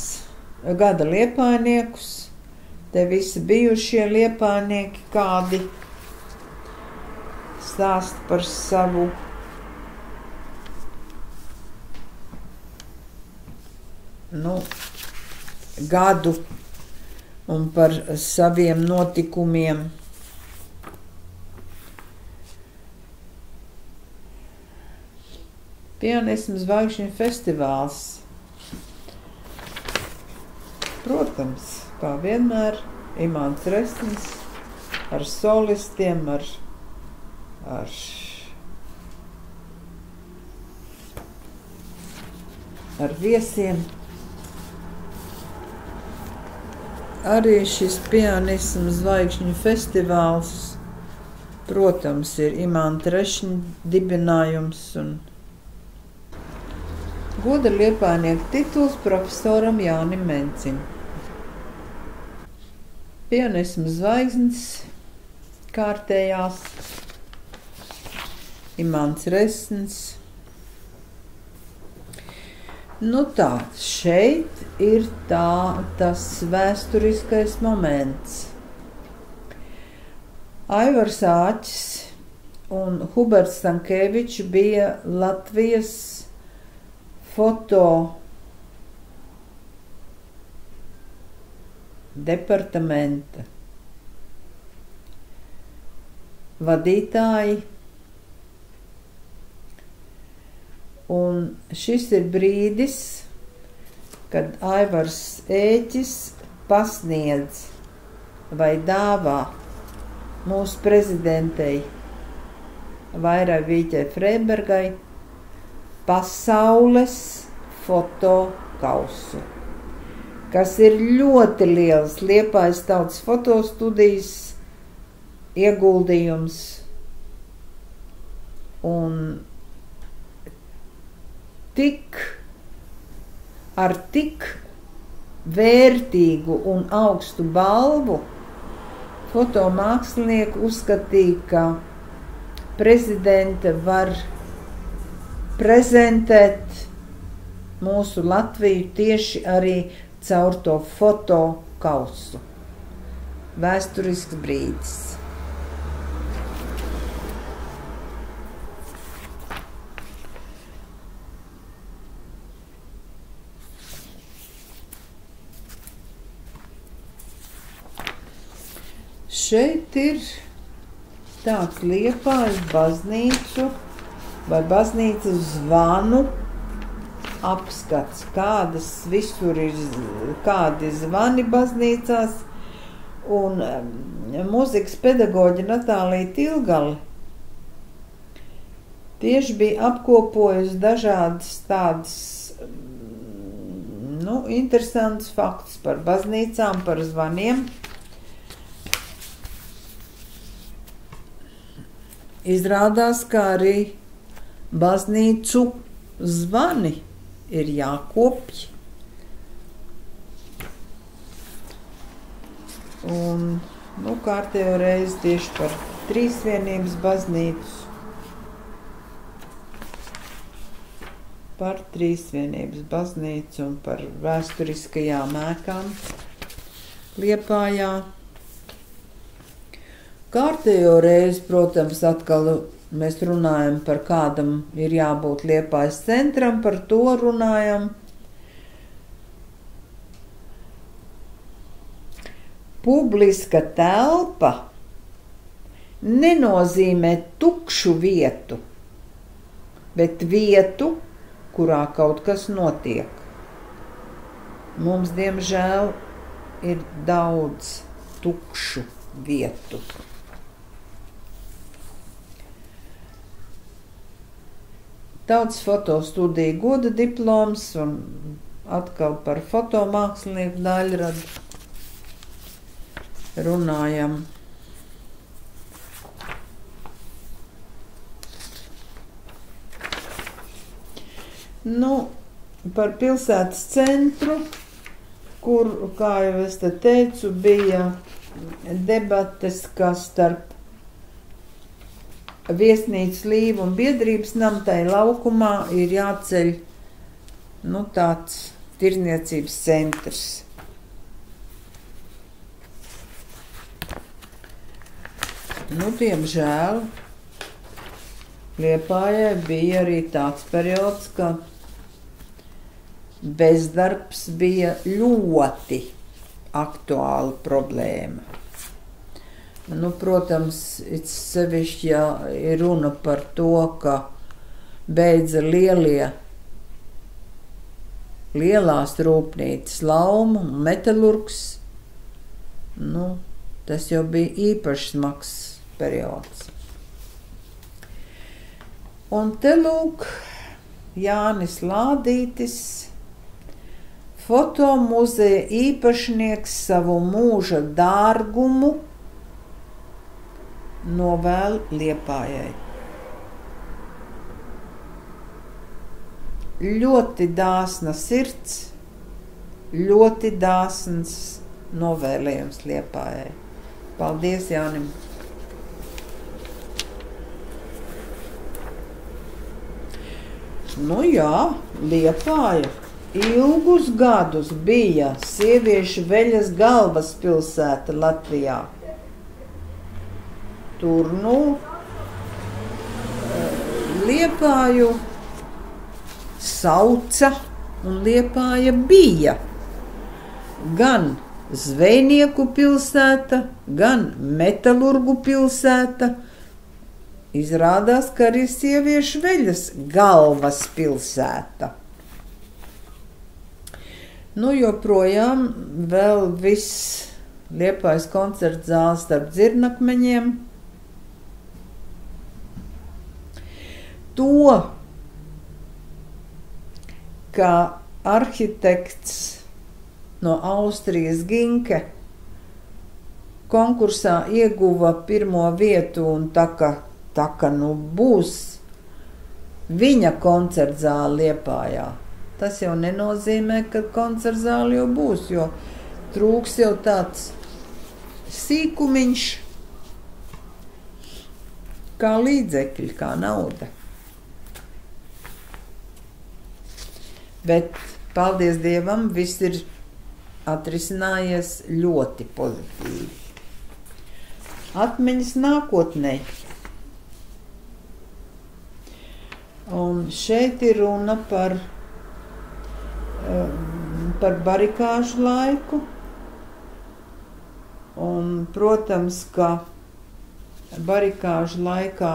gada liepājniekus. Te visi bijušie liepājnieki kādi stāsta par savu gadu un par saviem notikumiem. Pianismu zvaigžņu festivāls. Protams, kā vienmēr, Imants Resnis ar solistiem, ar viesiem. Arī šis pianismu zvaigžņu festivāls, protams, ir Imanta Rešņa dibinājums un goda liepājnieka tituls profesoram Jānim Mencim. Pianismu zvaigznes kārtējās Imants Resnis. Tā, šeit ir tas vēsturiskais moments. Aivars Āķis un Huberts Stankēvičs bija Latvijas foto departamenta vadītāji. Un šis ir brīdis, kad Aivars Ēķis pasniedz vai dāvā mūsu prezidentei Vairai Vīķai Freibergai pasaules fotokausu, kas ir ļoti liels Liepājas tautas fotostudijas ieguldījums un ar tik vērtīgu un augstu balvu fotomākslinieki uzskatīja, ka prezidente var prezentēt mūsu Latviju tieši arī caur to fotokausu. Vēsturisks brīdis. Šeit ir tāds Liepājas baznīcu vai baznīcas zvanu apskats, kādas visur ir, kādi zvani baznīcās, un mūzikas pedagoģe Natālija Tilgale tieši bija apkopojusi dažādas tādas, interesantas faktus par baznīcām, par zvaniem. Izrādās, ka arī baznīcu zvani ir jākopj. Un, kārtējo reizi tieši par Trīsvienības baznīcu. Par Trīsvienības baznīcu un par vēsturiskajām ēkām Liepājā. Kārtējo reizi, protams, atkal mēs runājam par kādam ir jābūt Liepājas centram, par to runājam. Publiska telpa nenozīmē tukšu vietu, bet vietu, kurā kaut kas notiek. Mums, diemžēl, ir daudz tukšu vietu. Tautas fotostudija goda diploms un atkal par fotomākslinieku daļradu runājam. Par pilsētas centru, kur, kā jau es te teicu, bija debates, ka starp Viesnīcas Līva un Biedrības namtai laukumā ir jāceļ tāds tirdzniecības centrs. Diemžēl Liepājai bija arī tāds periods, ka bezdarbs bija ļoti aktuāla problēma. Protams, sevišķi, ja ir runa par to, ka beidza lielās rūpnīcas Lauma un Metalurgs, tas jau bija īpaši smags periods. Un te lūk Jānis Lādītis, fotomuzeja īpašnieks, savu mūža dārgumu novēl Liepājai. Ļoti dāsna sirds, ļoti dāsns novēlējums Liepājai. Paldies Jānim! Liepāja ilgus gadus bija sieviešu veļas galvaspilsēta Latvijā. Tur, Liepāju Sauca un Liepāja bija gan zvejnieku pilsēta, gan metalurgu pilsēta. Izrādās, ka arī sieviešu veļas galvas pilsēta. Nu, joprojām vēl viss Liepājas koncerta zāles starp dzirnakmeņiem. To, ka arhitekts no Austrijas Ginke konkursā ieguva pirmo vietu un tā ka nu būs viņa koncertzāle Liepājā. Tas jau nenozīmē, ka koncertzāle jau būs, jo trūks jau tāds sīkumiņš, kā līdzekļi, kā nauda. Bet, paldies Dievam, viss ir atrisinājies ļoti pozitīvi. Atmiņas nākotnē. Un šeit ir runa par barikāžu laiku. Un, protams, ka barikāžu laikā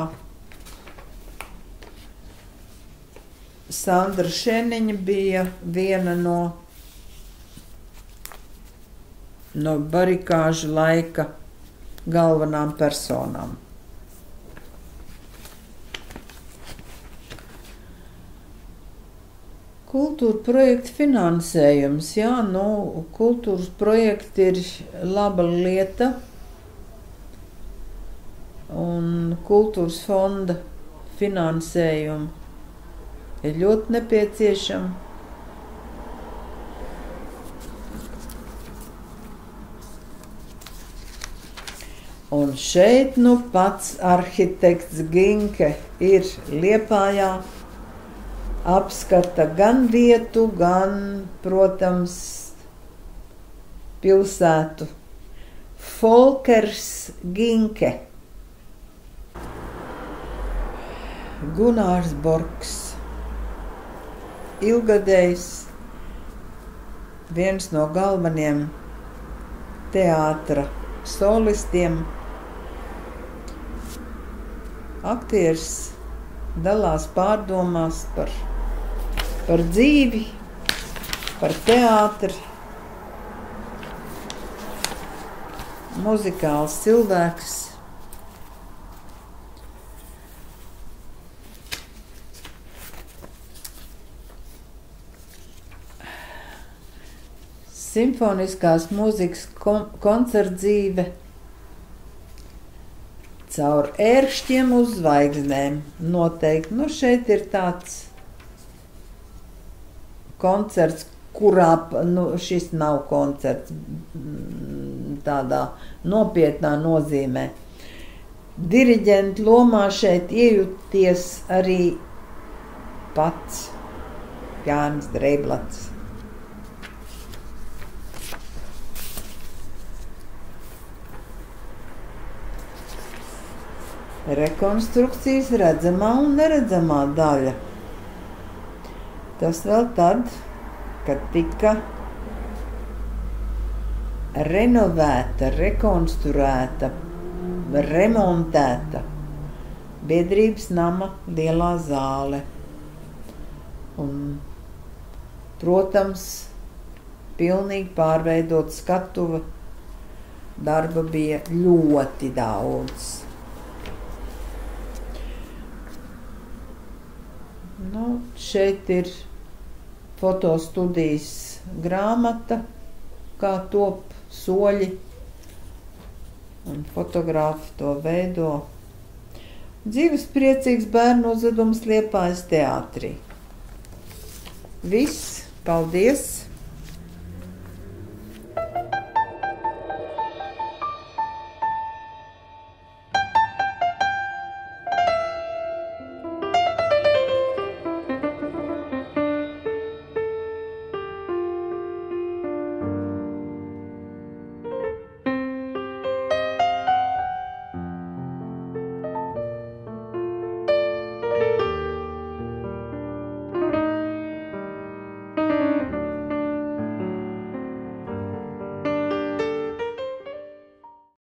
Sandra Šeniņa bija viena no barikāžu laika galvenām personām. Kultūra projekta finansējums. Jā, kultūras projekti ir laba lieta. Un kultūras fonda finansējumu ir ļoti nepieciešama. Un šeit pats arhitekts Ginke ir Liepājā, apskata gan vietu, gan, protams, pilsētu. Folkers Ginke. Gunārs Borgs. Ilgadējs, viens no galveniem teātra solistiem. Aktieris dalās pārdomās par dzīvi, par teātri. Muzikāls cilvēks. Simfoniskās mūzikas koncertdzīve caur ērkšķiem uz zvaigznēm. Noteikti. Šeit ir tāds koncerts, kurā, šis nav koncerts tādā nopietnā nozīmē. Diriģenta lomā šeit iejuties arī pats Jānis Dreiblats. Rekonstrukcijas redzamā un neredzamā daļa. Tas vēl tad, kad tika renovēta, rekonstruēta, remontēta biedrības nama lielā zāle. Un, protams, pilnīgi pārveidot skatuve, darba bija ļoti daudz. Šeit ir fotostudijas grāmata, kā top soļi, un fotogrāfi to veido. Dzīves priecīgs bērnu uzvedums Liepājas teātrī. Viss, paldies!